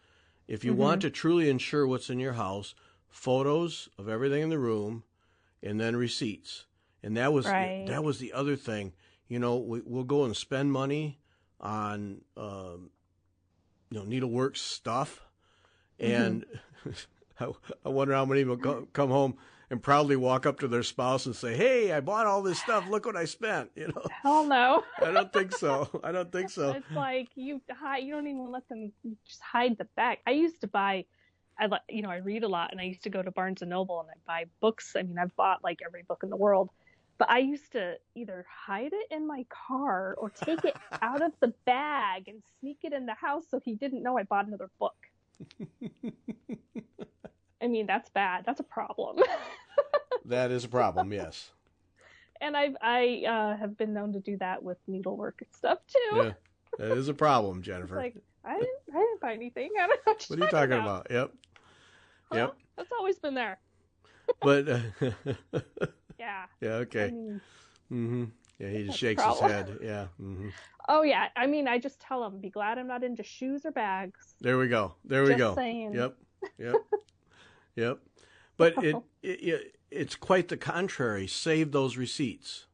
Speaker 1: If you want to truly insure what's in your house, photos of everything in the room, and then receipts. And that was the other thing. We'll go and spend money on Needlework stuff, and I wonder how many will come home and proudly walk up to their spouse and say, "Hey, I bought all this stuff. Look what I spent."
Speaker 2: Hell no.
Speaker 1: I don't think so.
Speaker 2: It's like you don't even let them just hide the bag. I used to buy. I read a lot, and I used to go to Barnes and Noble and I buy books. I mean, I've bought like every book in the world. But I used to either hide it in my car or take it out of the bag and sneak it in the house so he didn't know I bought another book. I mean, that's bad. That's a problem.
Speaker 1: That is a problem, yes.
Speaker 2: And I have been known to do that with needlework and stuff too.
Speaker 1: Yeah, that is a problem, Jenifer.
Speaker 2: It's like, I didn't buy anything. I don't know
Speaker 1: what are you talking about? Yep.
Speaker 2: Huh? Yep. That's always been there.
Speaker 1: But
Speaker 2: yeah.
Speaker 1: Yeah, okay. I mean, yeah, he just shakes his head. Yeah.
Speaker 2: Oh, yeah. I mean, I just tell him, be glad I'm not into shoes or bags.
Speaker 1: There we go. Just
Speaker 2: saying.
Speaker 1: Yep. But it's quite the contrary. Save those receipts.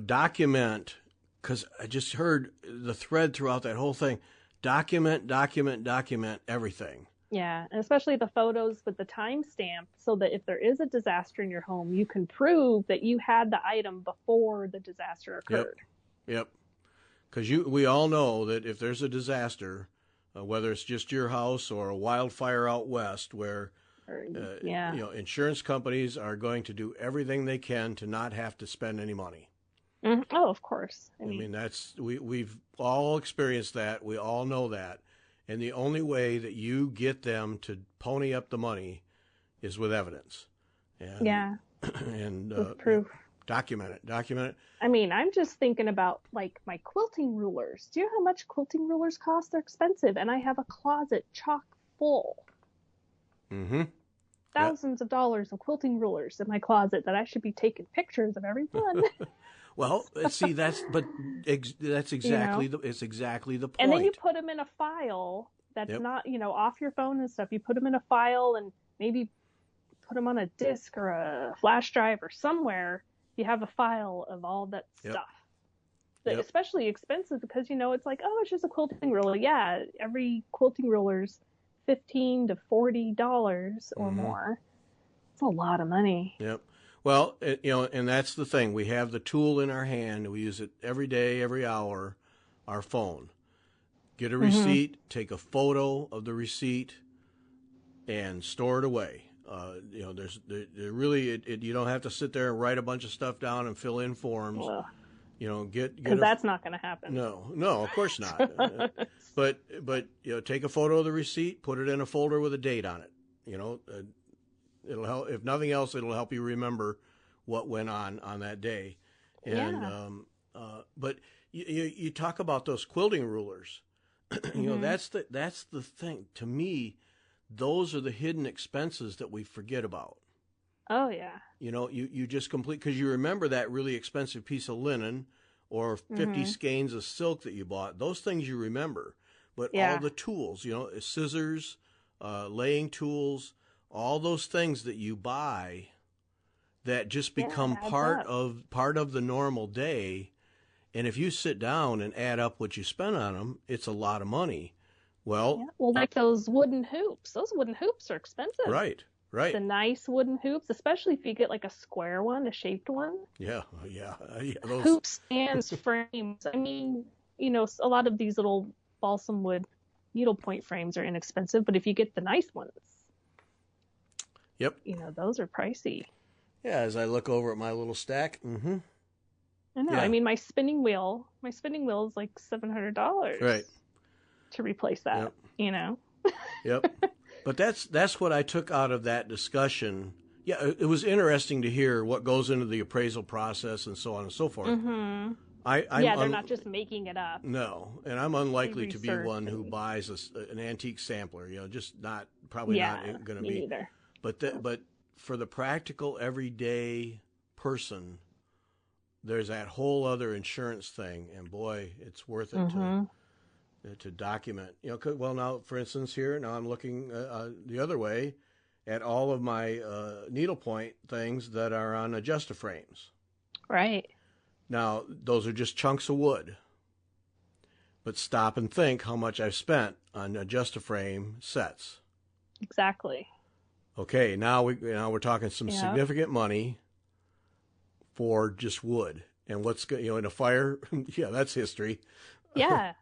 Speaker 1: Document, because I just heard the thread throughout that whole thing. Document everything.
Speaker 2: Yeah, and especially the photos with the timestamp so that if there is a disaster in your home, you can prove that you had the item before the disaster occurred.
Speaker 1: Yep. Because we all know that if there's a disaster, whether it's just your house or a wildfire out west where insurance companies are going to do everything they can to not have to spend any money.
Speaker 2: Oh, of course.
Speaker 1: I mean that's we've all experienced that. We all know that. And the only way that you get them to pony up the money is with evidence. And
Speaker 2: with proof.
Speaker 1: Document it.
Speaker 2: I mean, I'm just thinking about like my quilting rulers. Do you know how much quilting rulers cost? They're expensive. And I have a closet chock full. Thousands of dollars of quilting rulers in my closet that I should be taking pictures of every one.
Speaker 1: Well, see, that's exactly it's exactly the point.
Speaker 2: And then you put them in a file that's not, off your phone and stuff. You put them in a file and maybe put them on a disk or a flash drive or somewhere. You have a file of all that stuff. Especially expensive because, it's like, oh, it's just a quilting ruler. Yeah, every quilting ruler's $15 to $40 or more. It's a lot of money.
Speaker 1: Yep. Well, and that's the thing. We have the tool in our hand. We use it every day, every hour, our phone. Get a receipt, take a photo of the receipt, and store it away. You don't have to sit there and write a bunch of stuff down and fill in forms.
Speaker 2: Because that's not going to happen.
Speaker 1: No, of course not. But take a photo of the receipt, put it in a folder with a date on it. It'll help. If nothing else, it'll help you remember what went on that day. And but you talk about those quilting rulers. That's the thing. To me, those are the hidden expenses that we forget about.
Speaker 2: Oh yeah.
Speaker 1: You just complete because you remember that really expensive piece of linen or 50 skeins of silk that you bought. Those things you remember, but all the tools, scissors, laying tools. All those things that you buy, that just become part of the normal day. And if you sit down and add up what you spend on them, it's a lot of money. Well,
Speaker 2: like those wooden hoops. Those wooden hoops are expensive.
Speaker 1: Right.
Speaker 2: The nice wooden hoops, especially if you get like a square one, a shaped one.
Speaker 1: Yeah. Those...
Speaker 2: Hoop stands, frames. I mean, a lot of these little balsam wood needlepoint frames are inexpensive, but if you get the nice ones,
Speaker 1: yep,
Speaker 2: those are pricey.
Speaker 1: Yeah, as I look over at my little stack,
Speaker 2: I know. Yeah. I mean, my spinning wheel is like $700.
Speaker 1: Right.
Speaker 2: To replace that,
Speaker 1: Yep. But that's what I took out of that discussion. Yeah, it was interesting to hear what goes into the appraisal process and so on and so forth.
Speaker 2: Mm-hmm. They're not just making it up.
Speaker 1: No, and I'm unlikely to be one who buys an antique sampler. Just probably not going to be.
Speaker 2: Neither.
Speaker 1: But for the practical everyday person, there's that whole other insurance thing, and boy, it's worth it to document. Well, now for instance now I'm looking the other way at all of my needlepoint things that are on adjuster frames.
Speaker 2: Right.
Speaker 1: Now, those are just chunks of wood. But stop and think how much I've spent on adjuster frame sets.
Speaker 2: Exactly.
Speaker 1: Okay, now we're talking some significant money for just wood. And what's in a fire? Yeah, that's history.
Speaker 2: Yeah.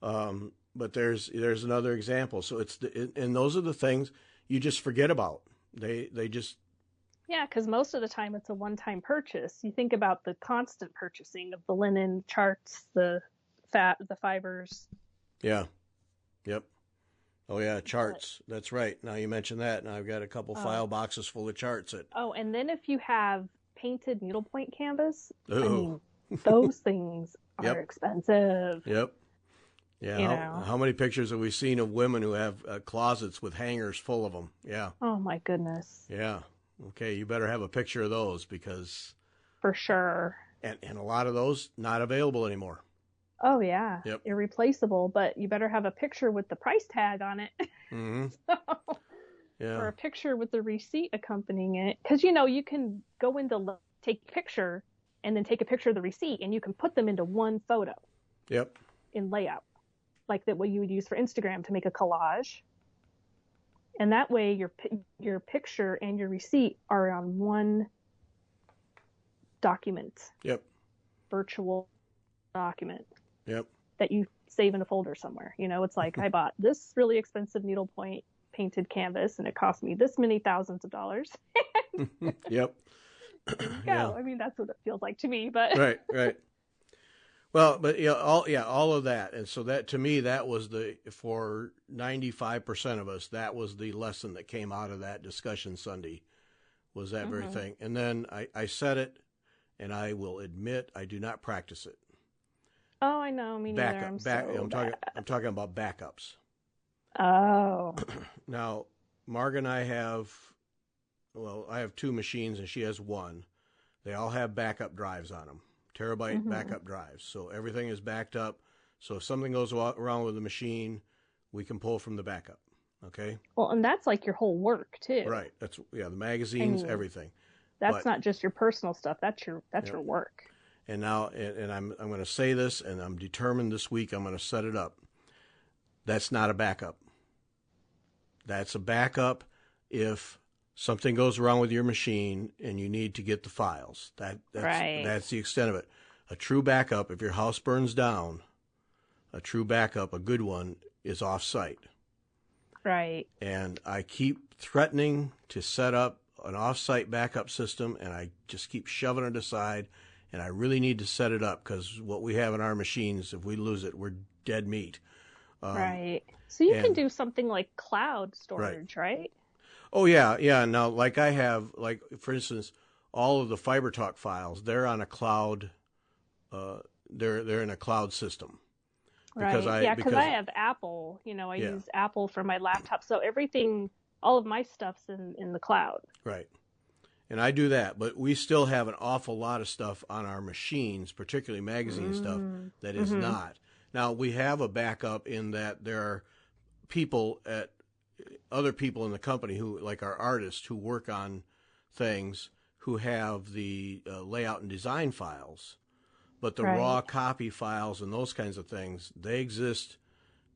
Speaker 1: But there's another example. So and those are the things you just forget about. They just.
Speaker 2: Yeah, because most of the time it's a one-time purchase. You think about the constant purchasing of the linen, charts, the fibers.
Speaker 1: Yeah. Yep. Oh yeah, charts. That's right. Now you mentioned that, and I've got a couple file boxes full of charts.
Speaker 2: And then if you have painted needlepoint canvas, I mean, those things are expensive.
Speaker 1: Yep. Yeah. How many pictures have we seen of women who have closets with hangers full of them? Yeah.
Speaker 2: Oh my goodness.
Speaker 1: Yeah. Okay, you better have a picture of those because...
Speaker 2: For sure.
Speaker 1: And a lot of those not available anymore.
Speaker 2: Oh, yeah.
Speaker 1: Yep.
Speaker 2: Irreplaceable, but you better have a picture with the price tag on it.
Speaker 1: Mm-hmm.
Speaker 2: Or a picture with the receipt accompanying it. Because, you can go into take a picture and then take a picture of the receipt, and you can put them into one photo.
Speaker 1: Yep.
Speaker 2: In layout. Like that what you would use for Instagram to make a collage. And that way your picture and your receipt are on one document.
Speaker 1: Yep.
Speaker 2: Virtual document.
Speaker 1: Yep.
Speaker 2: That you save in a folder somewhere. It's like I bought this really expensive needlepoint painted canvas and it cost me this many thousands of dollars.
Speaker 1: Yep.
Speaker 2: Yeah. I mean, that's what it feels like to me, but
Speaker 1: Right. Well, but all of that. And so that, to me, that was for 95% of us, that was the lesson that came out of that discussion Sunday, was that very thing. And then I said it, and I will admit I do not practice it.
Speaker 2: Oh, I know. Me neither. I'm
Speaker 1: talking about backups.
Speaker 2: Oh.
Speaker 1: Now, Marg and I I have two machines and she has one. They all have backup drives on them. Terabyte backup drives. So everything is backed up. So if something goes wrong with the machine, we can pull from the backup. Okay?
Speaker 2: Well, and that's like your whole work too.
Speaker 1: Right. That's the magazines, everything.
Speaker 2: That's not just your personal stuff. That's your work.
Speaker 1: And now, and I'm going to say this, and I'm determined this week I'm going to set it up. That's not a backup. That's a backup if something goes wrong with your machine and you need to get the files. That's the extent of it. A true backup, if your house burns down, a true backup, a good one, is off-site.
Speaker 2: Right.
Speaker 1: And I keep threatening to set up an off-site backup system, and I just keep shoving it aside, and I really need to set it up because what we have in our machines, if we lose it, we're dead meat.
Speaker 2: Right. So you can do something like cloud storage, right?
Speaker 1: Oh, yeah. Now, like I have, for instance, all of the Fiber Talk files, they're on a cloud, they're in a cloud system.
Speaker 2: Because I have Apple, I use Apple for my laptop. So everything, all of my stuff's in the cloud.
Speaker 1: Right. And I do that, but we still have an awful lot of stuff on our machines, particularly magazine stuff, that is not. Now, we have a backup in that there are other people in the company who, like our artists, who work on things who have the layout and design files, but the
Speaker 2: Right.
Speaker 1: raw copy files and those kinds of things, they exist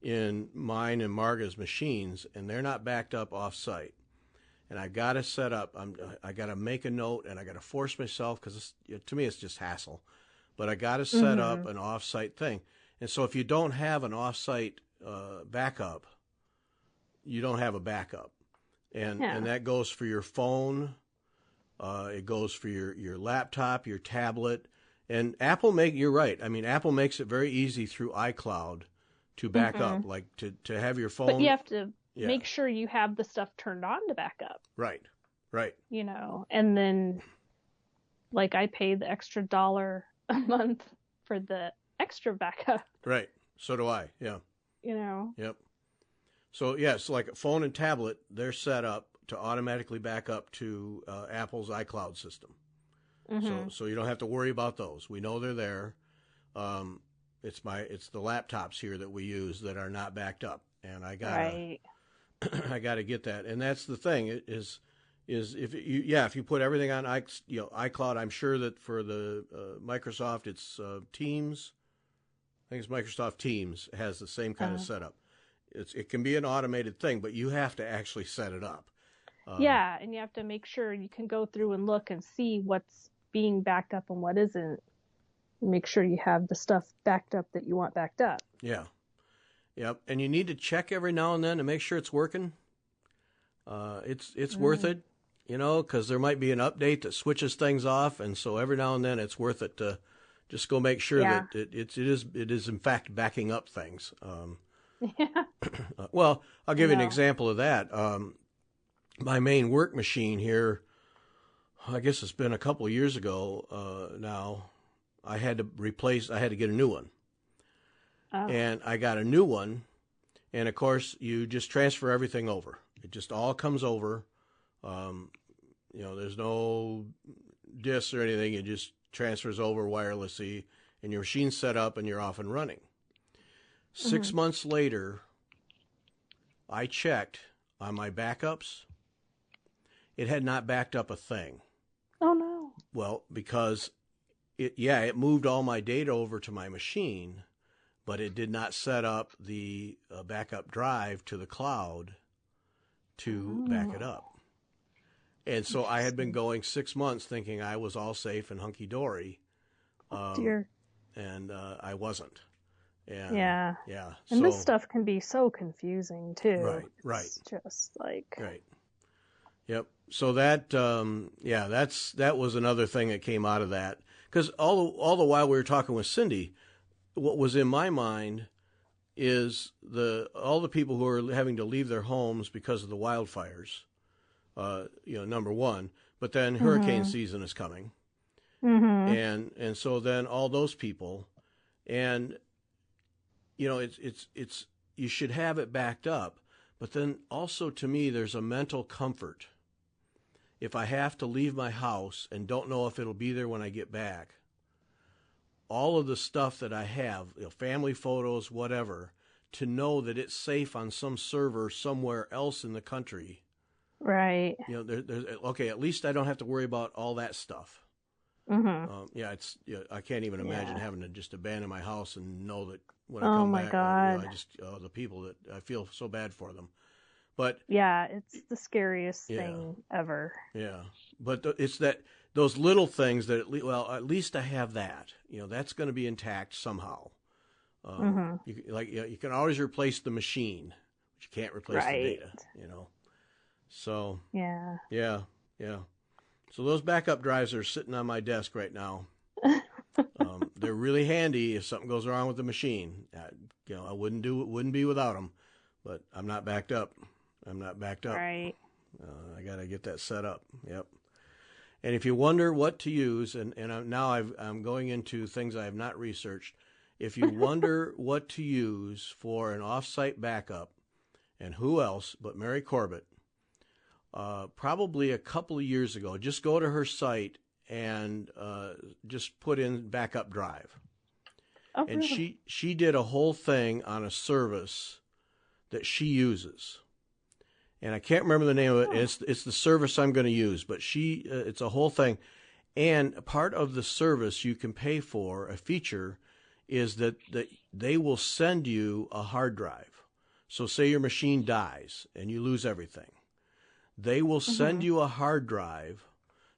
Speaker 1: in mine and Marga's machines, and they're not backed up off-site. And I got to set up, I got to make a note, and I got to force myself, because to me it's just hassle. But I got to set up an off-site thing. And so if you don't have an off-site backup, you don't have a backup. And that goes for your phone. It goes for your laptop, your tablet. And you're right. I mean, Apple makes it very easy through iCloud to back up, like to have your phone.
Speaker 2: But you have to make sure you have the stuff turned on to back up.
Speaker 1: Right.
Speaker 2: You know, and then like I pay the extra $1 a month for the extra backup.
Speaker 1: Right. So do I. Yeah.
Speaker 2: You know.
Speaker 1: Yep. So yes, like a phone and tablet, they're set up to automatically back up to Apple's iCloud system. So you don't have to worry about those. We know they're there. It's the laptops here that we use that are not backed up, and I gotta get that. And that's the thing is if you put everything on iCloud, I'm sure that for the Microsoft it's Teams. I think it's Microsoft Teams has the same kind of setup. It can be an automated thing, but you have to actually set it up.
Speaker 2: And you have to make sure you can go through and look and see what's being backed up and what isn't. Make sure you have the stuff backed up that you want backed up. Yeah.
Speaker 1: Yep. And you need to check every now and then to make sure it's working. It's worth it, you know, because there might be an update that switches things off, and so every now and then it's worth it to just go make sure that it is in fact backing up things. Well, I'll give you an example of that. My main work machine here, I guess it's been a couple of years ago now, I had to get a new one. And I got a new one, and of course you just transfer everything over. It just all comes over. You know, there's no discs or anything. It just transfers over wirelessly, and your machine's set up and you're off and running. 6 months later, I checked on my backups. It had not backed up a thing.
Speaker 2: Oh, no.
Speaker 1: Well, because it moved all my data over to my machine, but it did not set up the backup drive to the cloud to back it up. And so I had been going 6 months thinking I was all safe and hunky-dory.
Speaker 2: Dear.
Speaker 1: And I wasn't. And,
Speaker 2: yeah. And
Speaker 1: so,
Speaker 2: this stuff can be so confusing too.
Speaker 1: Right.
Speaker 2: It's just like.
Speaker 1: Right. Yep. So that, that was another thing that came out of that. Because all the while we were talking with Cindy, what was in my mind is all the people who are having to leave their homes because of the wildfires. Number one, but then hurricane season is coming, and so then all those people, and it's you should have it backed up, but then also to me there's a mental comfort. If I have to leave my house and don't know if it'll be there when I get back, all of the stuff that I have, family photos, whatever, to know that it's safe on some server somewhere else in the country.
Speaker 2: Right.
Speaker 1: There's okay. At least I don't have to worry about all that stuff. I can't even imagine having to just abandon my house and know that when I come back,
Speaker 2: God.
Speaker 1: The people that I feel so bad for them. But
Speaker 2: it's the scariest thing ever.
Speaker 1: Yeah, but it's those little things that at least I have that. That's going to be intact somehow. You can always replace the machine, but you can't replace the data. So yeah. So those backup drives are sitting on my desk right now. They're really handy if something goes wrong with the machine. I wouldn't be without them, but I'm not backed up. Right. I got to get that set up. Yep. And if you wonder what to use, and I'm going into things I have not researched. If you wonder what to use for an off-site backup, and who else but Mary Corbett, probably a couple of years ago, just go to her site and just put in backup drive.
Speaker 2: Oh,
Speaker 1: and
Speaker 2: really?
Speaker 1: she did a whole thing on a service that she uses. and I can't remember the name of it. It's the service I'm going to use, but it's a whole thing. And part of the service you can pay for, a feature, is that they will send you a hard drive. So say your machine dies and you lose everything. They will send you a hard drive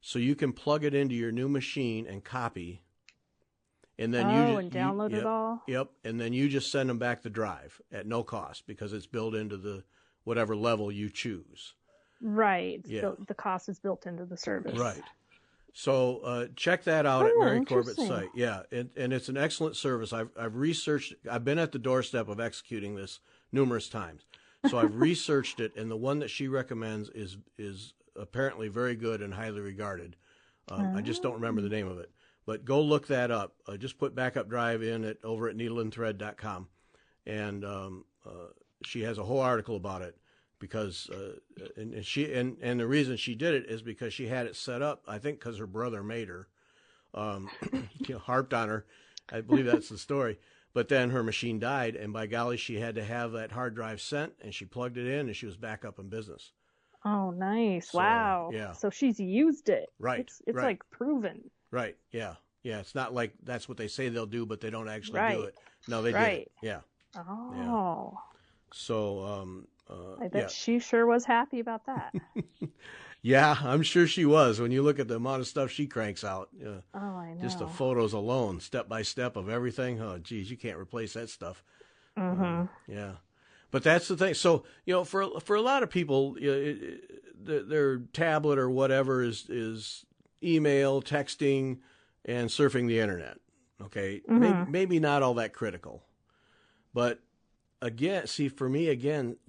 Speaker 1: so you can plug it into your new machine and copy. And then
Speaker 2: download it all?
Speaker 1: Yep. And then you just send them back the drive at no cost because it's built into the whatever level you choose.
Speaker 2: Right. Yeah. The cost is built into the service.
Speaker 1: Right. So check that out at Mary Corbett's site. Yeah, and it's an excellent service. I've researched. I've been at the doorstep of executing this numerous times. So I've researched it, and the one that she recommends is apparently very good and highly regarded. I just don't remember the name of it. But go look that up. Just put backup drive in over at needleandthread.com, and she has a whole article about it. Because and the reason she did it is because she had it set up, I think, because her brother made her, harped on her. I believe that's the story. But then her machine died, and by golly, she had to have that hard drive sent, and she plugged it in, and she was back up in business.
Speaker 2: Oh, nice! So, wow. Yeah. So she's used it.
Speaker 1: Right.
Speaker 2: It's
Speaker 1: right.
Speaker 2: like proven.
Speaker 1: Right. Yeah. Yeah. It's not like that's what they say they'll do, but they don't actually do it. No, they did it. Yeah.
Speaker 2: Oh.
Speaker 1: Yeah. So.
Speaker 2: I bet she sure was happy about that.
Speaker 1: Yeah, I'm sure she was. When you look at the amount of stuff she cranks out,
Speaker 2: I know.
Speaker 1: Just the photos alone, step by step of everything. Oh, geez, you can't replace that stuff. Yeah, but that's the thing. So for a lot of people, their tablet or whatever is email, texting, and surfing the internet. Okay, maybe not all that critical, but again, for me,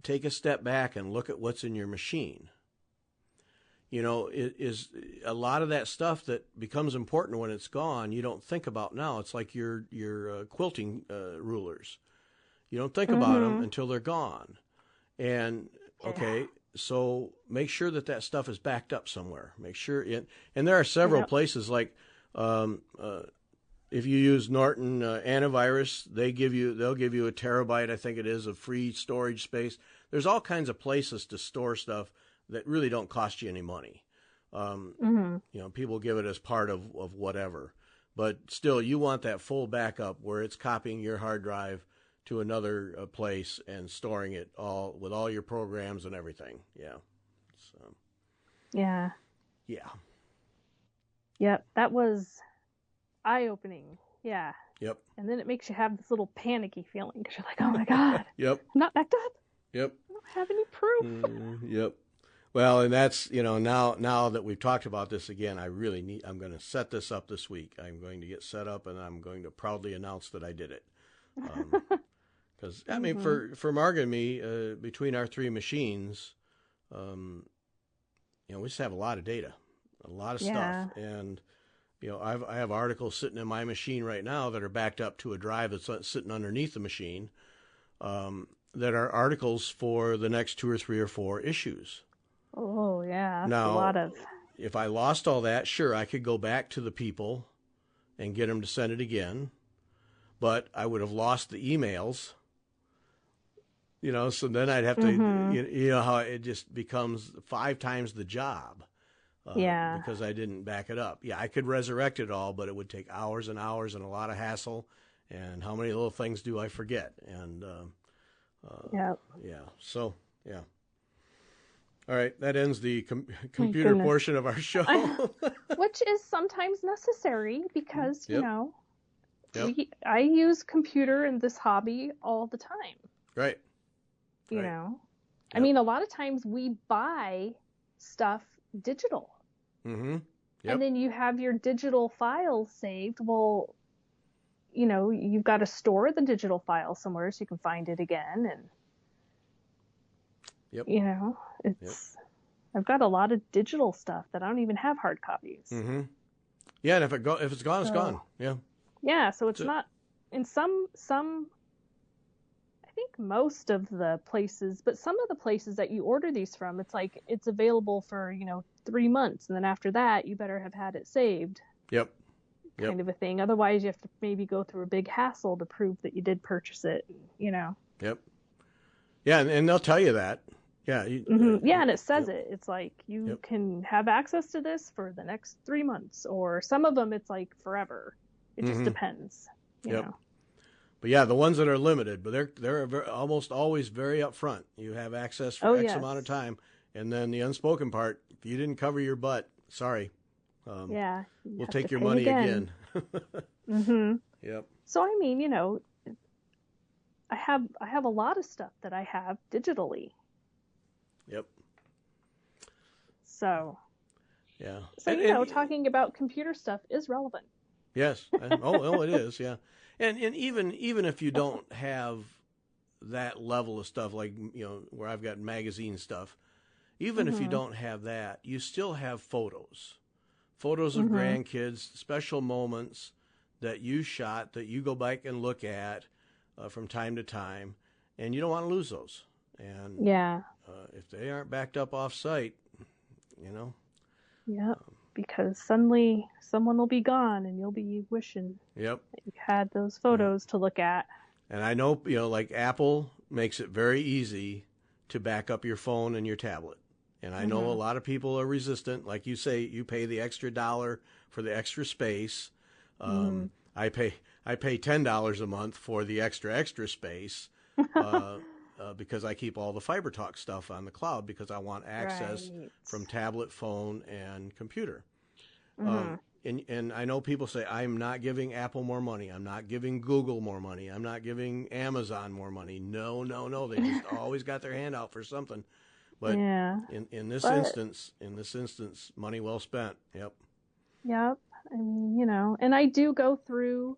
Speaker 1: take a step back and look at what's in your machine. It is a lot of that stuff that becomes important when it's gone. You don't think about now. It's like your quilting rulers. You don't think about them until they're gone. And so make sure that stuff is backed up somewhere. Make sure and there are several places like. If you use Norton antivirus, they'll give you a terabyte, I think it is, of free storage space. There's all kinds of places to store stuff that really don't cost you any money. People give it as part of whatever, but still, you want that full backup where it's copying your hard drive to another place and storing it all with all your programs and everything. Yeah. So.
Speaker 2: Yeah.
Speaker 1: Yeah.
Speaker 2: Yep. That was eye-opening. Yeah.
Speaker 1: Yep.
Speaker 2: And then it makes you have this little panicky feeling because you're like, oh my God.
Speaker 1: Yep.
Speaker 2: I'm not backed up.
Speaker 1: Yep.
Speaker 2: I don't have any proof.
Speaker 1: Yep. Well, and that's, now that we've talked about this again, I'm going to set this up this week. I'm going to get set up and I'm going to proudly announce that I did it. Because, I mean, for Margaret and me, between our three machines, we just have a lot of data, a lot of stuff. And, I have articles sitting in my machine right now that are backed up to a drive that's sitting underneath the machine that are articles for the next 2 or 3 or 4 issues.
Speaker 2: Oh, yeah. That's
Speaker 1: now,
Speaker 2: a lot of...
Speaker 1: if I lost all that, sure, I could go back to the people and get them to send it again. But I would have lost the emails. So then I'd have to, how it just becomes 5 times the job. Because I didn't back it up. Yeah, I could resurrect it all, but it would take hours and hours and a lot of hassle. And how many little things do I forget? And so all right, that ends the computer portion of our show.
Speaker 2: Which is sometimes necessary because I use computer in this hobby all the time.
Speaker 1: Right.
Speaker 2: I mean, a lot of times we buy stuff digital.
Speaker 1: Yep.
Speaker 2: And then you have your digital files saved. Well, you've got to store the digital file somewhere so you can find it again. And, I've got a lot of digital stuff that I don't even have hard copies.
Speaker 1: Yeah. And if it's gone, it's gone. Yeah.
Speaker 2: Yeah. So it's not in some, I think most of the places, but some of the places that you order these from, it's like it's available for 3 months, and then after that you better have had it saved.
Speaker 1: Yep.
Speaker 2: Kind of a thing. Otherwise you have to maybe go through a big hassle to prove that you did purchase it.
Speaker 1: Yep. Yeah, and they'll tell you that. Yeah.
Speaker 2: Yeah, and it says it. It's like you can have access to this for the next 3 months, or some of them it's like forever. It just depends. You know.
Speaker 1: But yeah, the ones that are limited, but they're almost always very upfront. You have access for X amount of time, and then the unspoken part: if you didn't cover your butt, sorry. We'll take your money again. Yep.
Speaker 2: So I mean, I have a lot of stuff that I have digitally.
Speaker 1: Yep.
Speaker 2: So.
Speaker 1: Yeah.
Speaker 2: So talking about computer stuff is relevant.
Speaker 1: Yes. It is. Yeah. And even if you don't have that level of stuff, like where I've got magazine stuff, even if you don't have that, you still have photos of grandkids, special moments that you shot that you go back and look at from time to time, and you don't want to lose those. And if they aren't backed up off site,
Speaker 2: Yep. Because suddenly someone will be gone, and you'll be wishing that you had those photos to look at.
Speaker 1: And I know, like Apple makes it very easy to back up your phone and your tablet. And I know a lot of people are resistant. Like you say, you pay the extra $1 for the extra space. I pay $10 a month for the extra space because I keep all the FiberTalk stuff on the cloud because I want access from tablet, phone, and computer. And I know people say, I'm not giving Apple more money. I'm not giving Google more money. I'm not giving Amazon more money. No. They just always got their hand out for something. But in this instance, money well spent. Yep.
Speaker 2: Yep. I mean, and I do go through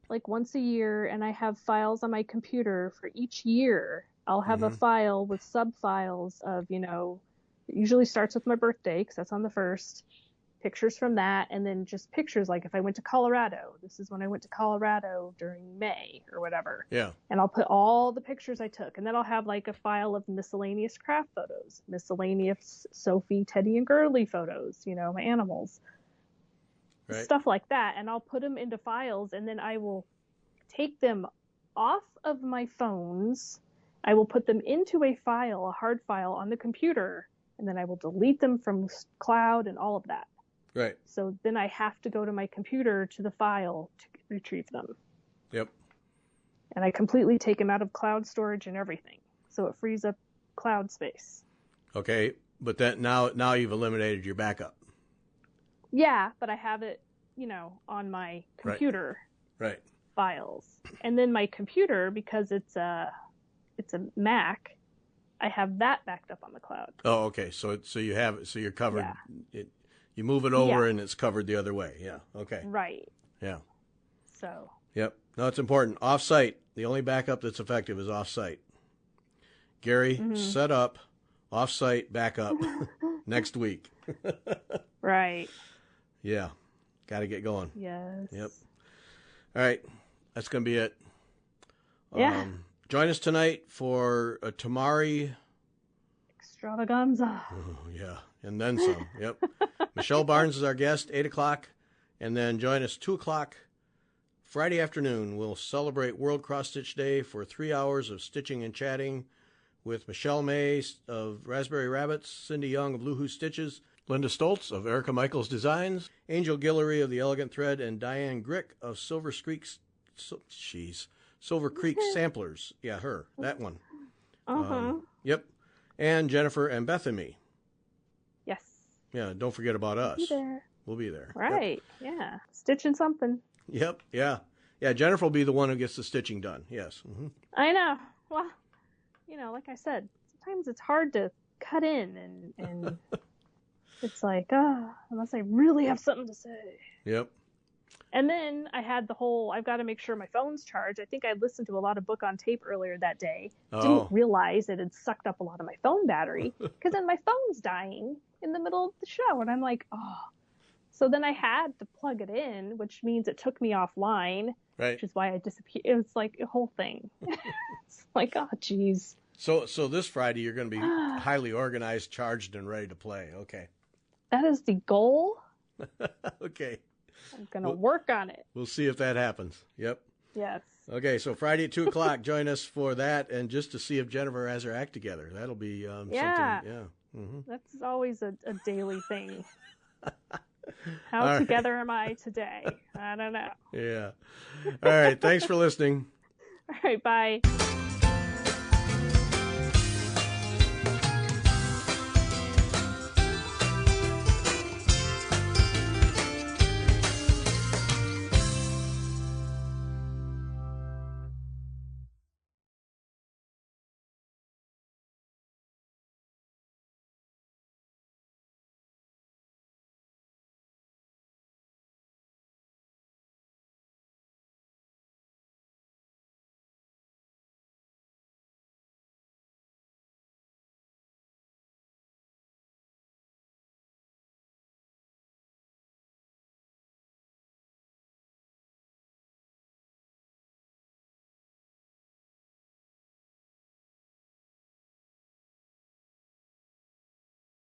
Speaker 2: like once a year, and I have files on my computer for each year. I'll have a file with sub-files of, it usually starts with my birthday because that's on the 1st. Pictures from that, and then just pictures like if I went to Colorado. This is when I went to Colorado during May or whatever.
Speaker 1: Yeah.
Speaker 2: And I'll put all the pictures I took, and then I'll have like a file of miscellaneous craft photos, miscellaneous Sophie, Teddy, and Girly photos, my animals. Right. Stuff like that, and I'll put them into files, and then I will take them off of my phones. I will put them into a file, a hard file on the computer, and then I will delete them from cloud and all of that.
Speaker 1: Right.
Speaker 2: So then I have to go to my computer to the file to retrieve them.
Speaker 1: Yep.
Speaker 2: And I completely take them out of cloud storage and everything. So it frees up cloud space.
Speaker 1: Okay, but that now you've eliminated your backup.
Speaker 2: Yeah, but I have it, on my computer files. And then my computer, because it's a Mac, I have that backed up on the cloud.
Speaker 1: Oh, okay. So you have it. So you're covered. Yeah. You move it over and it's covered the other way. Yeah. Okay.
Speaker 2: Right.
Speaker 1: Yeah.
Speaker 2: So.
Speaker 1: Yep. No, it's important. Off-site. The only backup that's effective is off-site. Gary, set up off-site backup next week.
Speaker 2: Right.
Speaker 1: Yeah. Got to get going.
Speaker 2: Yes.
Speaker 1: Yep. All right. That's going to be it.
Speaker 2: Yeah.
Speaker 1: Join us tonight for a Temari
Speaker 2: extravaganza.
Speaker 1: Oh, yeah. And then some. Yep. Michelle Barnes is our guest, 8 o'clock. And then join us 2 o'clock Friday afternoon. We'll celebrate World Cross Stitch Day for 3 hours of stitching and chatting with Michelle May of Raspberry Rabbits, Cindy Young of Luhu Stitches, Linda Stoltz of Erica Michaels Designs, Angel Guillory of The Elegant Thread, and Diane Grick of Silver Creek Samplers. Yeah, her. That one. Yep. And Jenifer and Bethany.
Speaker 2: Yes.
Speaker 1: Yeah, don't forget about us. We'll be there.
Speaker 2: Right. Yep. Yeah. Stitching something.
Speaker 1: Yep. Yeah. Yeah, Jenifer will be the one who gets the stitching done. Yes.
Speaker 2: I know. Well, like I said, sometimes it's hard to cut in and it's like, unless I really have something to say.
Speaker 1: Yep.
Speaker 2: And then I had I've got to make sure my phone's charged. I think I listened to a lot of book on tape earlier that day. Didn't realize it had sucked up a lot of my phone battery because then my phone's dying in the middle of the show. And I'm like, So then I had to plug it in, which means it took me offline, which is why I disappeared. It was like a whole thing. It's like, geez.
Speaker 1: So this Friday you're going to be highly organized, charged, and ready to play. Okay.
Speaker 2: That is the goal.
Speaker 1: Okay.
Speaker 2: I'm going to work on it.
Speaker 1: We'll see if that happens. Yep.
Speaker 2: Yes.
Speaker 1: Okay, so Friday at 2 o'clock, join us for that, and just to see if Jenifer has her act together. That'll be something. Yeah. Mm-hmm.
Speaker 2: That's always a daily thing. How together am I today? I don't know.
Speaker 1: Yeah. All right. Thanks for listening.
Speaker 2: All right. Bye.